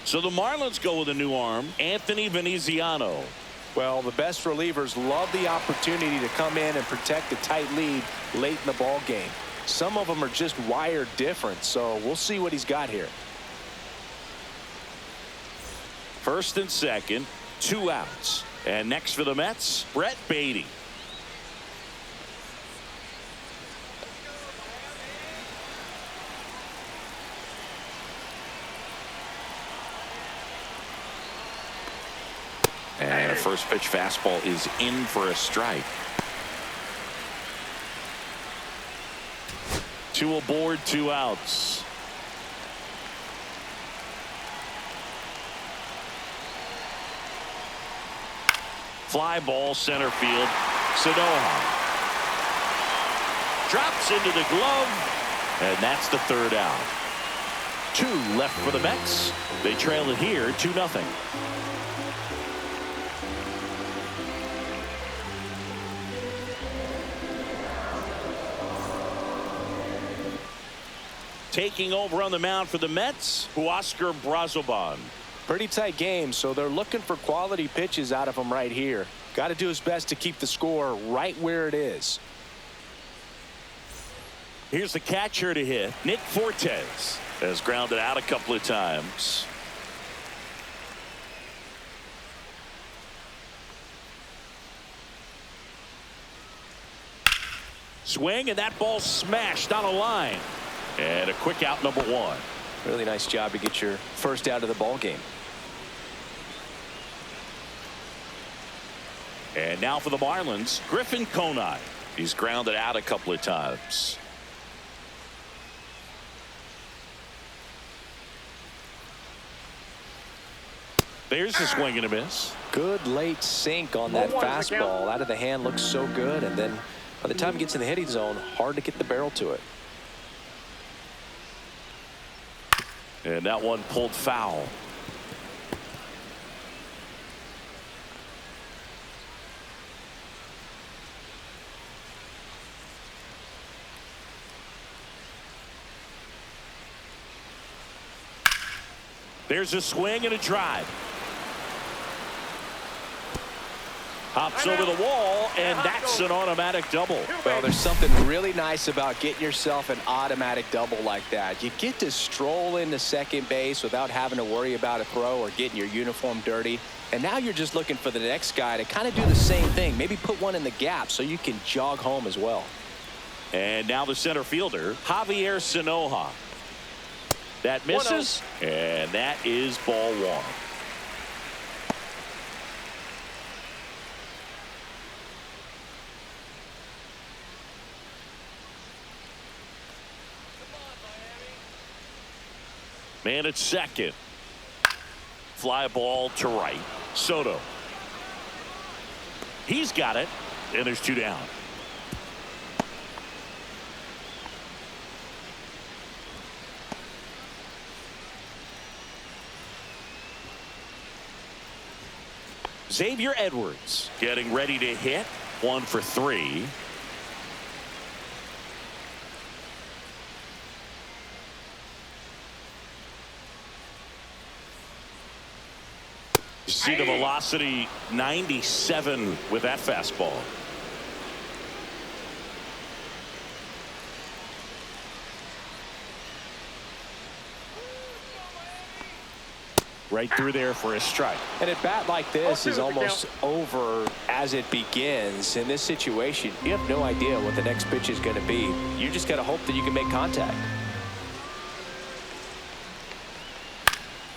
So the Marlins go with a new arm, Anthony Veneziano. Well, the best relievers love the opportunity to come in and protect a tight lead late in the ball game. Some of them are just wired different, so we'll see what he's got here. First and second, 2 outs. And next for the Mets, Brett Beatty. And a first pitch fastball is in for a strike. 2 aboard, 2 outs. Fly ball center field. Sanoha drops into the glove, and that's the third out. 2 left for the Mets. They trail it here 2-0. Taking over on the mound for the Mets, Huascar Brazoban. Pretty tight game, so they're looking for quality pitches out of him right here. Got to do his best to keep the score right where it is. Here's the catcher to hit. Nick Fortes has grounded out a couple of times. Swing, and that ball smashed on a line. And a quick out, number 1. Really nice job to get your first out of the ball game. And now for the Marlins, Griffin Conine. He's grounded out a couple of times. There's a swing and a miss. Good late sink on that fastball. Out of the hand, looks so good, and then by the time it gets in the hitting zone, hard to get the barrel to it. And that one pulled foul. There's a swing and a drive. Hops over the wall, and that's an automatic double. Well, there's something really nice about getting yourself an automatic double like that. You get to stroll into second base without having to worry about a throw or getting your uniform dirty. And now you're just looking for the next guy to kind of do the same thing. Maybe put one in the gap so you can jog home as well. And now the center fielder, Javier Sanoha. That misses, and that is ball 1. Man at second. Fly ball to right. Soto. He's got it, and there's 2 down. Xavier Edwards getting ready to hit. 1 for 3. You see the velocity 97 with that fastball. Right through there for a strike. And a bat like this is almost over as it begins. In this situation, you have no idea what the next pitch is going to be. You just got to hope that you can make contact.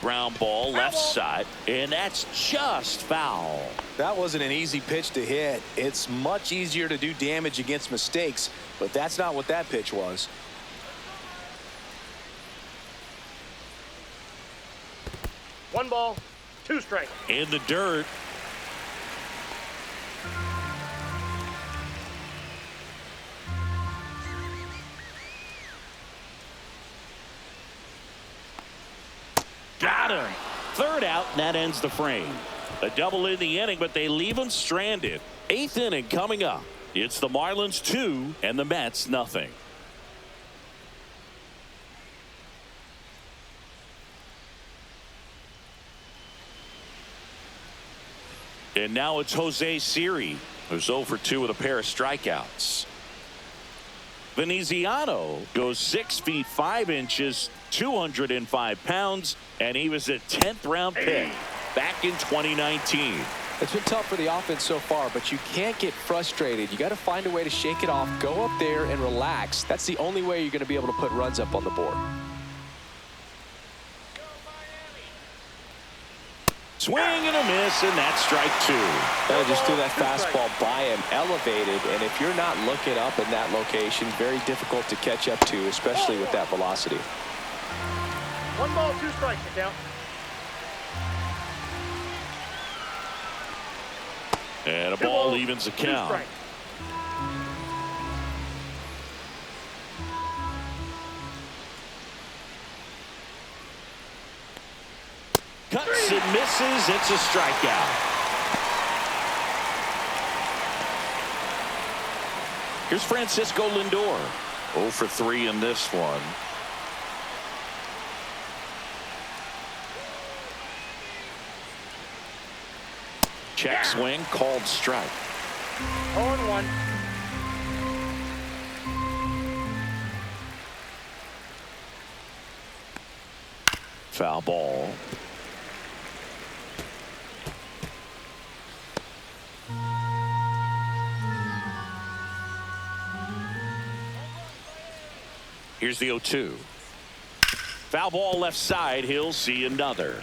Ground ball left side, and that's just foul. That wasn't an easy pitch to hit. It's much easier to do damage against mistakes, but that's not what that pitch was. One ball, 2 strikes. In the dirt. Got him. 3rd out, and that ends the frame. A double in the inning, but they leave him stranded. 8th inning coming up. It's the Marlins 2 and the Mets nothing. And now it's Jose Siri, who's 0 for 2 with a pair of strikeouts. Veneziano goes 6 feet 5 inches, 205 pounds, and he was a 10th round pick back in 2019. It's been tough for the offense so far, but you can't get frustrated. You got to find a way to shake it off, go up there and relax. That's the only way you're going to be able to put runs up on the board. Swing and a miss, and that's strike 2. They just threw that fastball by him, elevated, and if you're not looking up in that location, very difficult to catch up to, especially with that velocity. 1 ball, 2 strikes to count. And a ball evens the count. Cuts and misses. It's a strikeout. Here's Francisco Lindor. 0 for 3 in this one. Check swing, called strike. 0-1. Foul ball. Here's the 0-2. Foul ball left side. He'll see another.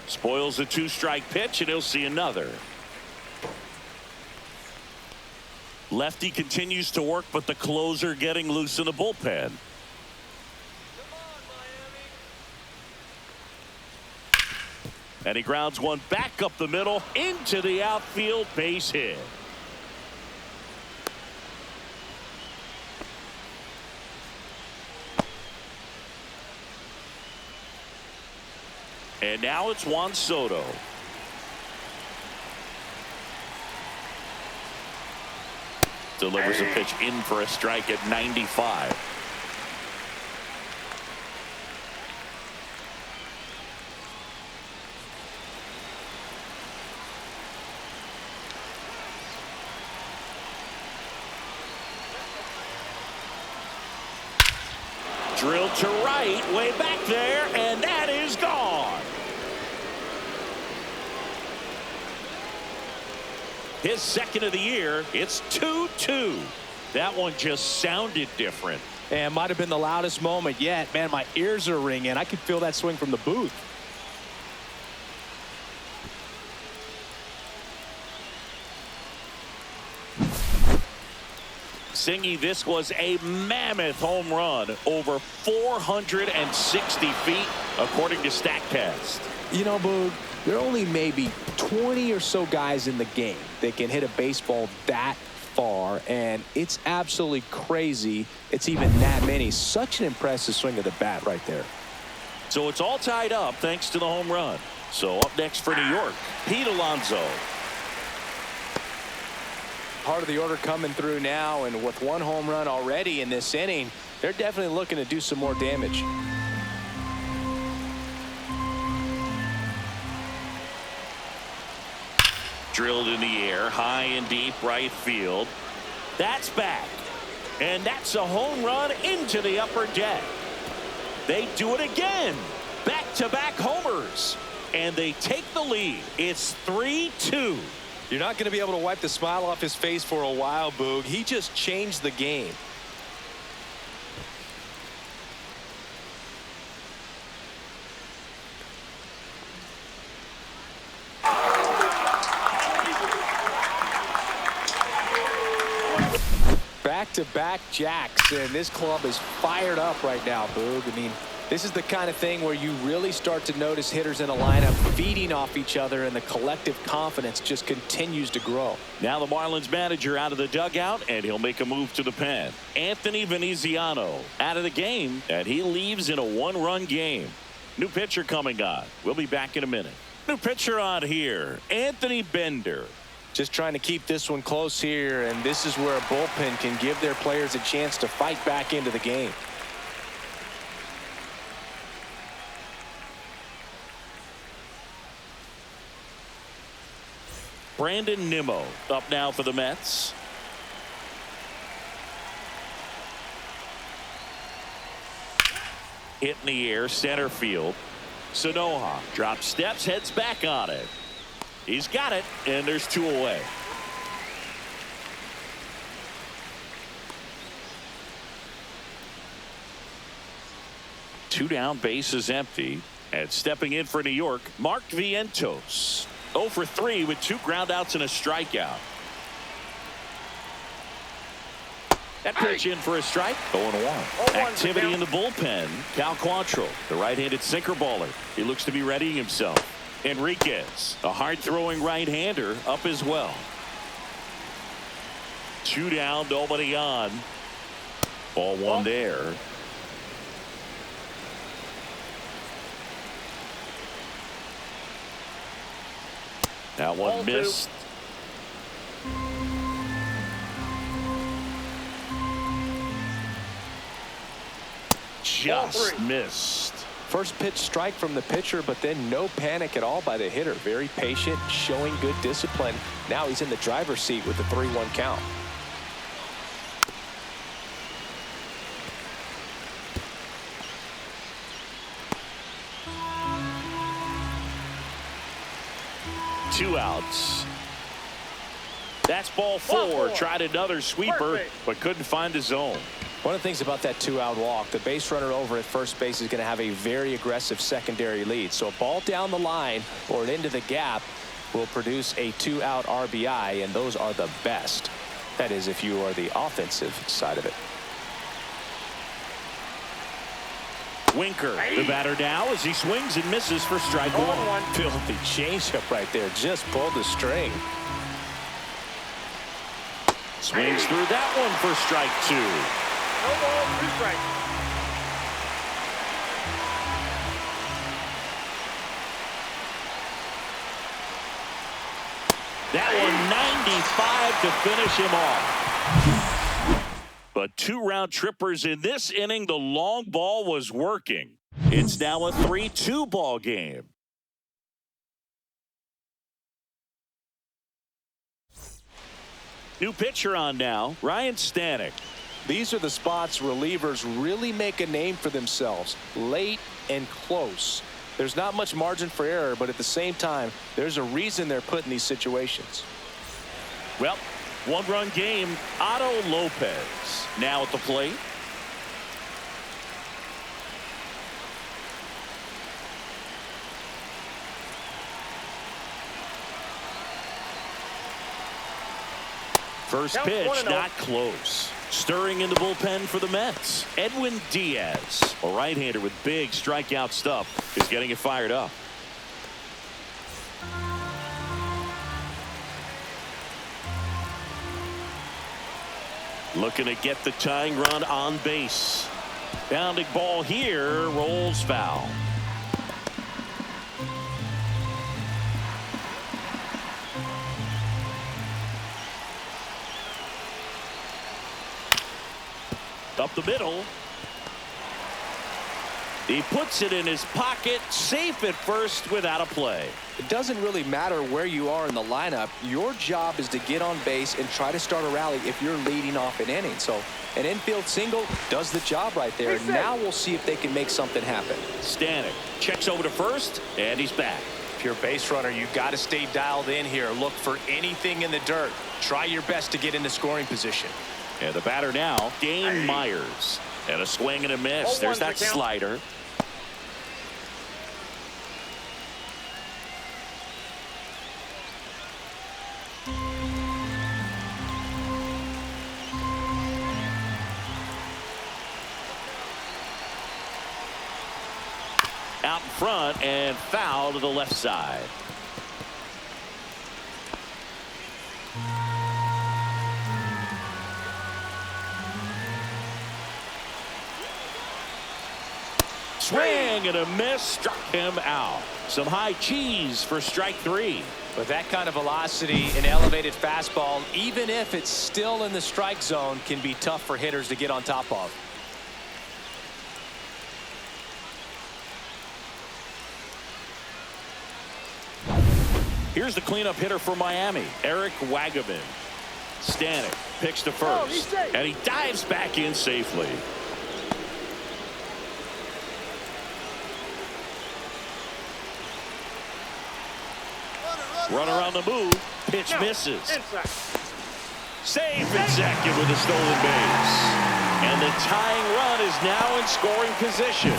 Spoils the 2-strike pitch, and he'll see another. Lefty continues to work, but the closer getting loose in the bullpen. And he grounds one back up the middle into the outfield, base hit. And now it's Juan Soto. Delivers a pitch in for a strike at 95. Drilled to right, way back there, and that is gone. His second of the year. It's 2-2. That one just sounded different. And might have been the loudest moment yet. Man, my ears are ringing. I could feel that swing from the booth. Singy, this was a mammoth home run, over 460 feet, according to StatCast. You know, Boog, there are only maybe 20 or so guys in the game that can hit a baseball that far, and it's absolutely crazy it's even that many. Such an impressive swing of the bat right there. So it's all tied up thanks to the home run. So up next for New York, Pete Alonso. Part of the order coming through now, and with one home run already in this inning, they're definitely looking to do some more damage. Drilled in the air, high and deep right field. That's back. And that's a home run into the upper deck. They do it again. Back-to-back homers. And they take the lead. It's 3-2. You're not going to be able to wipe the smile off his face for a while, Boog. He just changed the game. Back-to-back jacks, and this club is fired up right now, Boog. I mean, this is the kind of thing where you really start to notice hitters in a lineup feeding off each other, and the collective confidence just continues to grow. Now the Marlins manager out of the dugout, and he'll make a move to the pen. Anthony Veneziano out of the game, and he leaves in a one-run game. New pitcher coming on. We'll be back in a minute. New pitcher on here, Anthony Bender. Just trying to keep this one close here, and this is where a bullpen can give their players a chance to fight back into the game. Brandon Nimmo up now for the Mets. Hit in the air, center field. Sanoha drops steps, heads back on it. He's got it, and there's two away. Two down, base is empty. And stepping in for New York, Mark Vientos. 0 for 3 with 2 groundouts and a strikeout. That pitch in for a strike. 0-1. Activity in the bullpen. Cal Quantrill, the right-handed sinker baller. He looks to be readying himself. Enriquez, a hard-throwing right-hander, up as well. 2 down, nobody on. Ball 1 there. That one missed. Just missed. First pitch strike from the pitcher, but then no panic at all by the hitter. Very patient, showing good discipline. Now he's in the driver's seat with the 3-1 count. Two outs. That's ball 4. Tried another sweeper, but couldn't find the zone. One of the things about that 2-out walk, the base runner over at first base is going to have a very aggressive secondary lead. So a ball down the line or an into the gap will produce a 2-out RBI, and those are the best. That is, if you are the offensive side of it. Winker, the batter now, as he swings and misses for strike 1. Filthy changeup right there. Just pulled the string. Swings through that one for strike 2. No ball, 2 strikes. That one 95 to finish him off. But 2 round trippers in this inning. The long ball was working. It's now a 3-2 ball game. New pitcher on now, Ryan Stanek. These are the spots relievers really make a name for themselves. Late and close. There's not much margin for error, but at the same time, there's a reason they're put in these situations. Well, 1-run game. Otto Lopez now at the plate. First pitch not close. Stirring in the bullpen for the Mets. Edwin Diaz, a right-hander with big strikeout stuff, is getting it fired up. Looking to get the tying run on base. Bounding ball here, rolls foul. Up the middle. He puts it in his pocket, safe at first without a play. It doesn't really matter where you are in the lineup. Your job is to get on base and try to start a rally if you're leading off an inning. So an infield single does the job right there. Now we'll see if they can make something happen. Stanek checks over to first, and he's back. If you're a base runner, you've got to stay dialed in here. Look for anything in the dirt. Try your best to get into scoring position. And the batter now, Dane Myers. And a swing and a miss. There's that slider. Out in front and foul to the left side. Swing and a miss, struck him out. Some high cheese for strike 3. With that kind of velocity, an elevated fastball, even if it's still in the strike zone, can be tough for hitters to get on top of. Here's the cleanup hitter for Miami, Eric Wagaman. Stanek picks to first, and he dives back in safely. Runner on the move. Pitch misses. Safe at second with a stolen base. And the tying run is now in scoring position.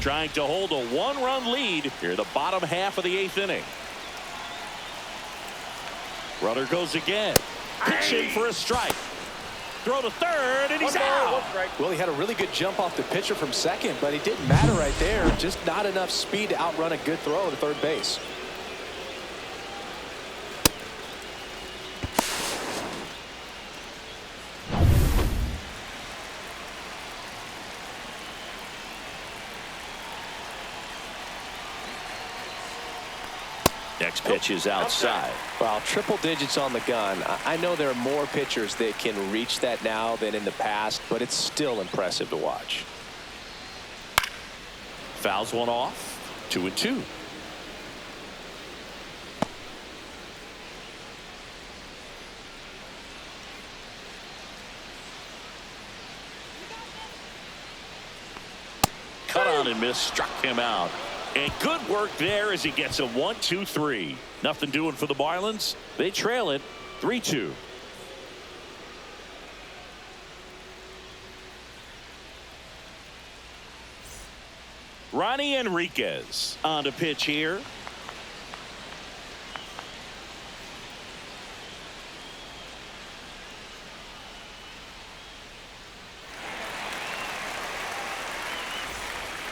Trying to hold a 1-run lead here, the bottom half of the 8th inning. Runner goes again. Pitch in for a strike. throw to third, and he's out. Well, he had a really good jump off the pitcher from second, but it didn't matter right there. Just not enough speed to outrun a good throw to third base. Next pitch is outside. Well, triple digits on the gun. I know there are more pitchers that can reach that now than in the past, but it's still impressive to watch. Fouls one off. 2-2. Cut on and miss, struck him out. And good work there as he gets a 1-2-3. Nothing doing for the Marlins. They trail it 3-2. Ronnie Enriquez on to pitch here.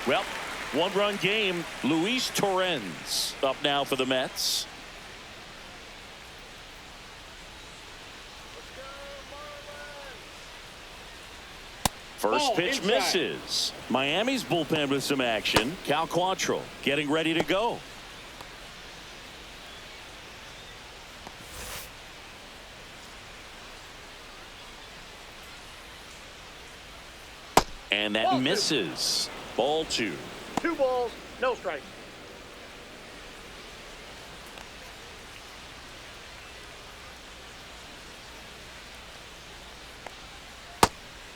Well, one-run game. Luis Torrens up now for the Mets. First pitch inside. misses. Miami's bullpen with some action. Cal Quantrill getting ready to go. And that Ball two. misses. Ball 2. 2 balls, no strikes.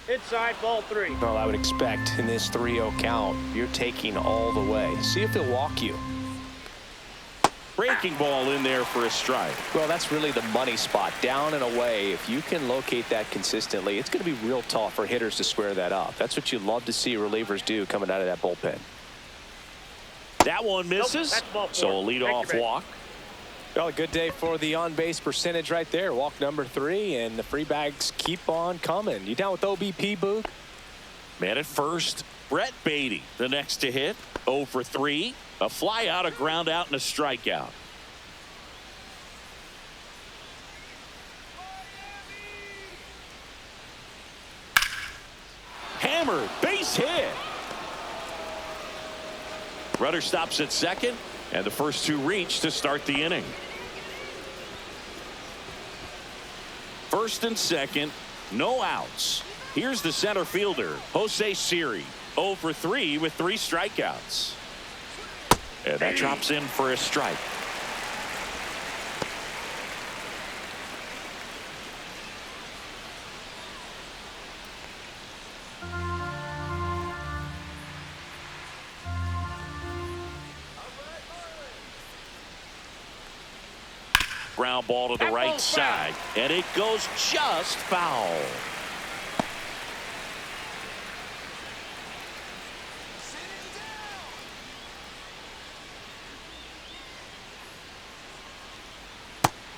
Inside, ball 3. Well, I would expect in this 3-0 count, you're taking all the way. See if he'll walk you. Breaking ball in there for a strike. Well, that's really the money spot. Down and away. If you can locate that consistently, it's going to be real tough for hitters to square that up. That's what you love to see relievers do coming out of that bullpen. That one misses. Nope, that's ball 4. So a leadoff walk. Well, a good day for the on-base percentage right there. Walk number 3, and the free bags keep on coming. You down with OBP, Boog? Man at first. Brett Beatty, the next to hit. 0 for 3. A fly out, a ground out, and a strikeout. Hammered, base hit. Runner stops at second, and the first 2 reach to start the inning. First and second, no outs. Here's the center fielder, Jose Siri. 0 for 3 with 3 strikeouts. And that drops in for a strike. Ground ball to the right side, and it goes just foul.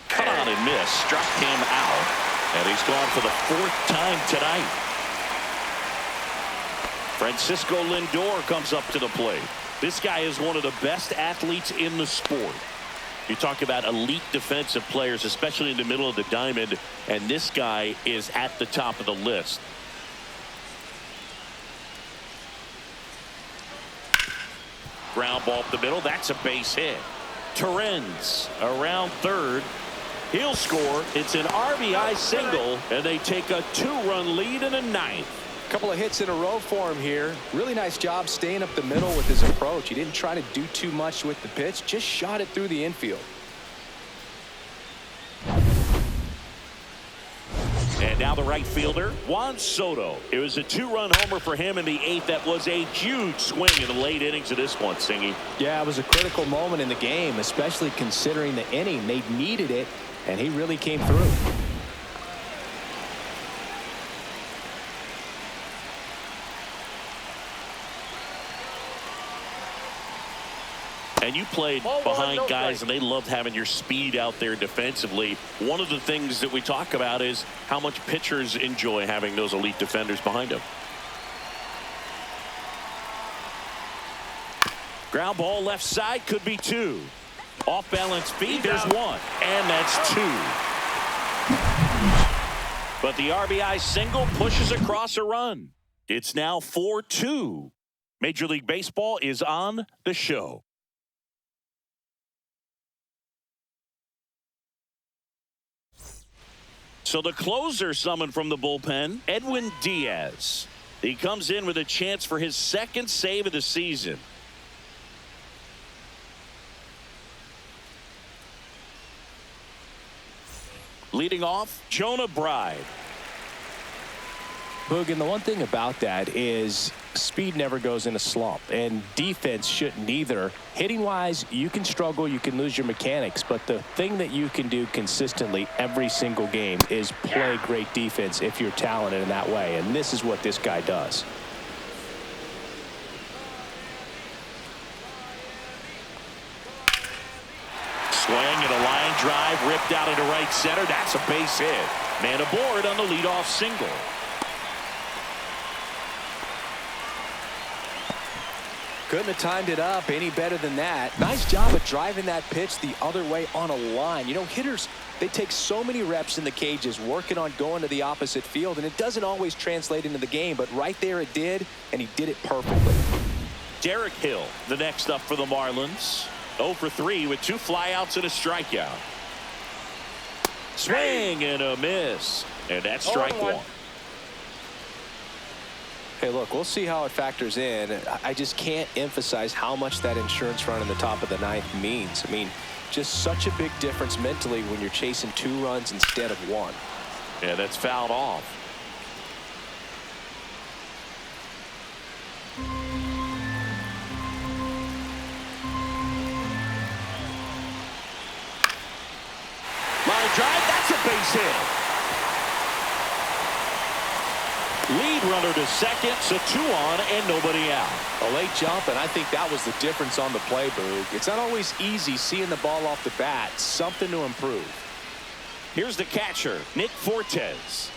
Cut on and miss, struck him out, and he's gone for the 4th time tonight. Francisco Lindor comes up to the plate. This guy is one of the best athletes in the sport. You talk about elite defensive players, especially in the middle of the diamond, and this guy is at the top of the list. Ground ball up the middle. That's a base hit. Torrens around third. He'll score. It's an RBI single, and they take a 2-run lead in the 9th. Couple of hits in a row for him here. Really nice job staying up the middle with his approach. He didn't try to do too much with the pitch, just shot it through the infield. And now the right fielder, Juan Soto. It was a 2-run homer for him in the 8th. That was a huge swing in the late innings of this one, Singy. Yeah, it was a critical moment in the game, especially considering the inning. They needed it, and he really came through. And you played Ball one, behind no guys, strike. and they loved having your speed out there defensively. One of the things that we talk about is how much pitchers enjoy having those elite defenders behind them. Ground ball left side, could be two. Off balance feed, there's one. And that's two. But the RBI single pushes across a run. It's now 4-2. Major League Baseball is on the show. So the closer summoned from the bullpen, Edwin Diaz. He comes in with a chance for his second save of the season. Leading off, Jonah Bride. Boog, and the one thing about that is speed never goes in a slump, and defense shouldn't either. Hitting wise, you can struggle, you can lose your mechanics, but the thing that you can do consistently every single game is play great defense if you're talented in that way, and this is what this guy does. Swing and a line drive ripped out into right center. That's a base hit. Man aboard on the leadoff single. Couldn't have timed it up any better than that. Nice job of driving that pitch the other way on a line. You know, hitters, they take so many reps in the cages working on going to the opposite field, and it doesn't always translate into the game, but right there it did, and he did it perfectly. Derek Hill, the next up for the Marlins. 0 for 3 with 2 flyouts and a strikeout. Swing and a miss. And that's strike one. Hey, look, we'll see how it factors in. I just can't emphasize how much that insurance run in the top of the ninth means. I mean, just such a big difference mentally when you're chasing 2 runs instead of 1. Yeah, that's fouled off. Line drive, that's a base hit. Lead runner to second, so 2 on and nobody out. A late jump, and I think that was the difference on the play, Boog. It's not always easy seeing the ball off the bat. Something to improve. Here's the catcher, Nick Fortes.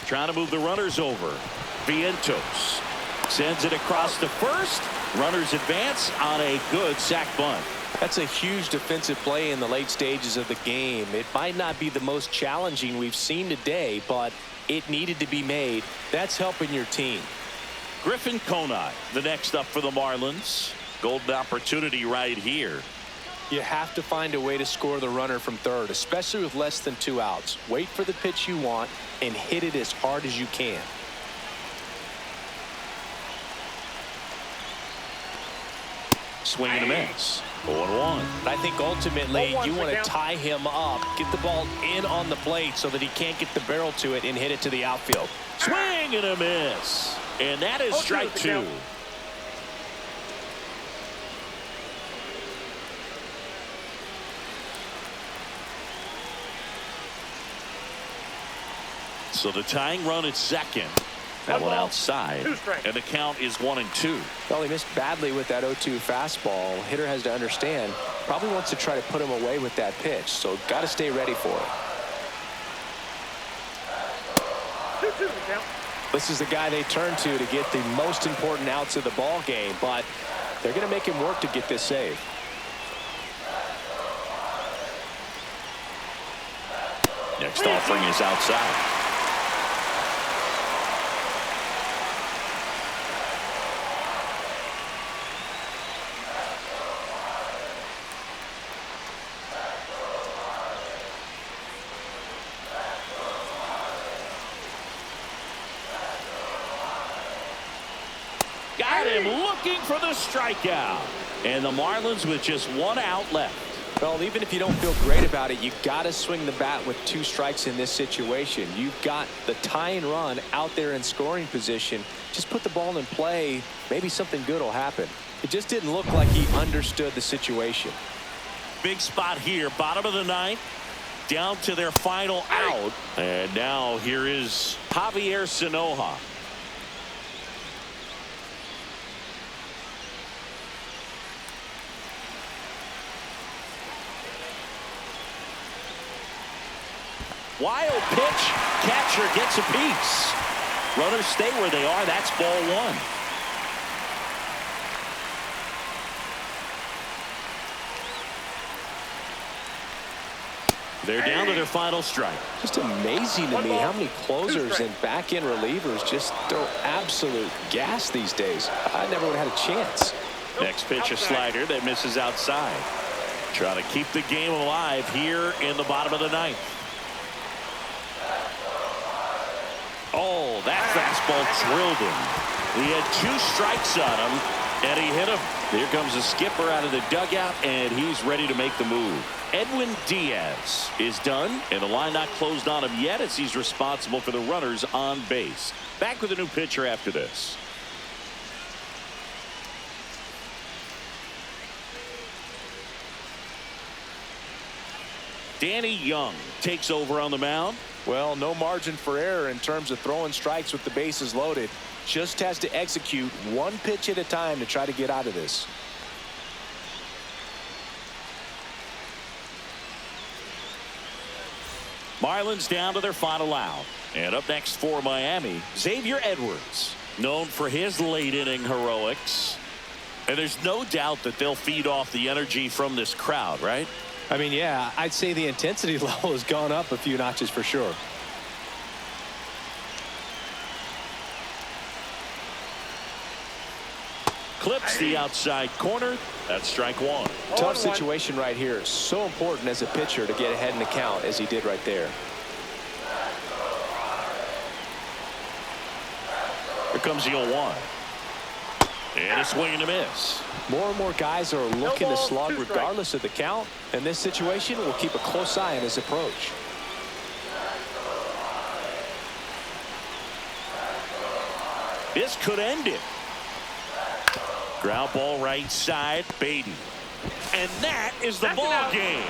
Trying to move the runners over. Vientos sends it across to first. Runners advance on a good sac bunt. That's a huge defensive play in the late stages of the game. It might not be the most challenging we've seen today, but it needed to be made. That's helping your team. Griffin Conine, the next up for the Marlins. Golden opportunity right here. You have to find a way to score the runner from third, especially with less than 2 outs. Wait for the pitch you want and hit it as hard as you can. Swing and a miss. 0-1. I think ultimately 0-1 you want to count. tie him up, get the ball in on the plate so that he can't get the barrel to it and hit it to the outfield. Swing and a miss. And that is 0-2 strike the 2. count. So the tying run at second. That one outside. 2 strikes. And the count is 1-2. Well, he missed badly with that 0-2 fastball. Hitter has to understand, probably wants to try to put him away with that pitch, so got to stay ready for it. 2-2 the count. This is the guy they turn to get the most important outs of the ball game, but they're going to make him work to get this save. Next offering is outside. Got him looking for the strikeout. And the Marlins with just 1 out left. Well, even if you don't feel great about it, you got to swing the bat with 2 strikes in this situation. You've got the tying run out there in scoring position. Just put the ball in play. Maybe something good will happen. It just didn't look like he understood the situation. Big spot here, bottom of the 9th, down to their final out. And now here is Javier Sanoja. Wild pitch. Catcher gets a piece. Runners stay where they are. That's ball 1. They're down to their final strike. Just amazing to me how many closers and back-end relievers just throw absolute gas these days. I never would have had a chance. Next pitch, a slider that misses outside. Trying to keep the game alive here in the bottom of the 9th. Oh, that fastball drilled him. He had 2 strikes on him, and he hit him. Here comes the skipper out of the dugout, and he's ready to make the move. Edwin Diaz is done, and the line not closed on him yet as he's responsible for the runners on base. Back with a new pitcher after this. Danny Young takes over on the mound. Well, no margin for error in terms of throwing strikes with the bases loaded. Just has to execute 1 pitch at a time to try to get out of this. Marlins down to their final out. And up next for Miami, Xavier Edwards, known for his late inning heroics. And there's no doubt that they'll feed off the energy from this crowd, right? I mean, yeah, I'd say the intensity level has gone up a few notches for sure. Clips the outside corner. That's strike 1. Tough situation right here. So important as a pitcher to get ahead in the count as he did right there. Here comes the 0-1. And a swing and a miss. More and more guys are looking to slug regardless of the count. In this situation, we'll keep a close eye on his approach. This could end it. Ground ball right side, Beatty. And that is the ball game.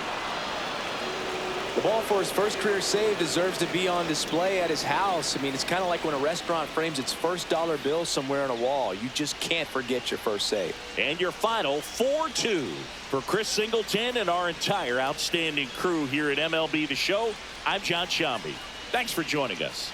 The ball for his first career save deserves to be on display at his house. I mean, it's kind of like when a restaurant frames its first dollar bill somewhere on a wall. You just can't forget your first save. And your final 4-2 for Chris Singleton and our entire outstanding crew here at MLB The Show. I'm John Shambi. Thanks for joining us.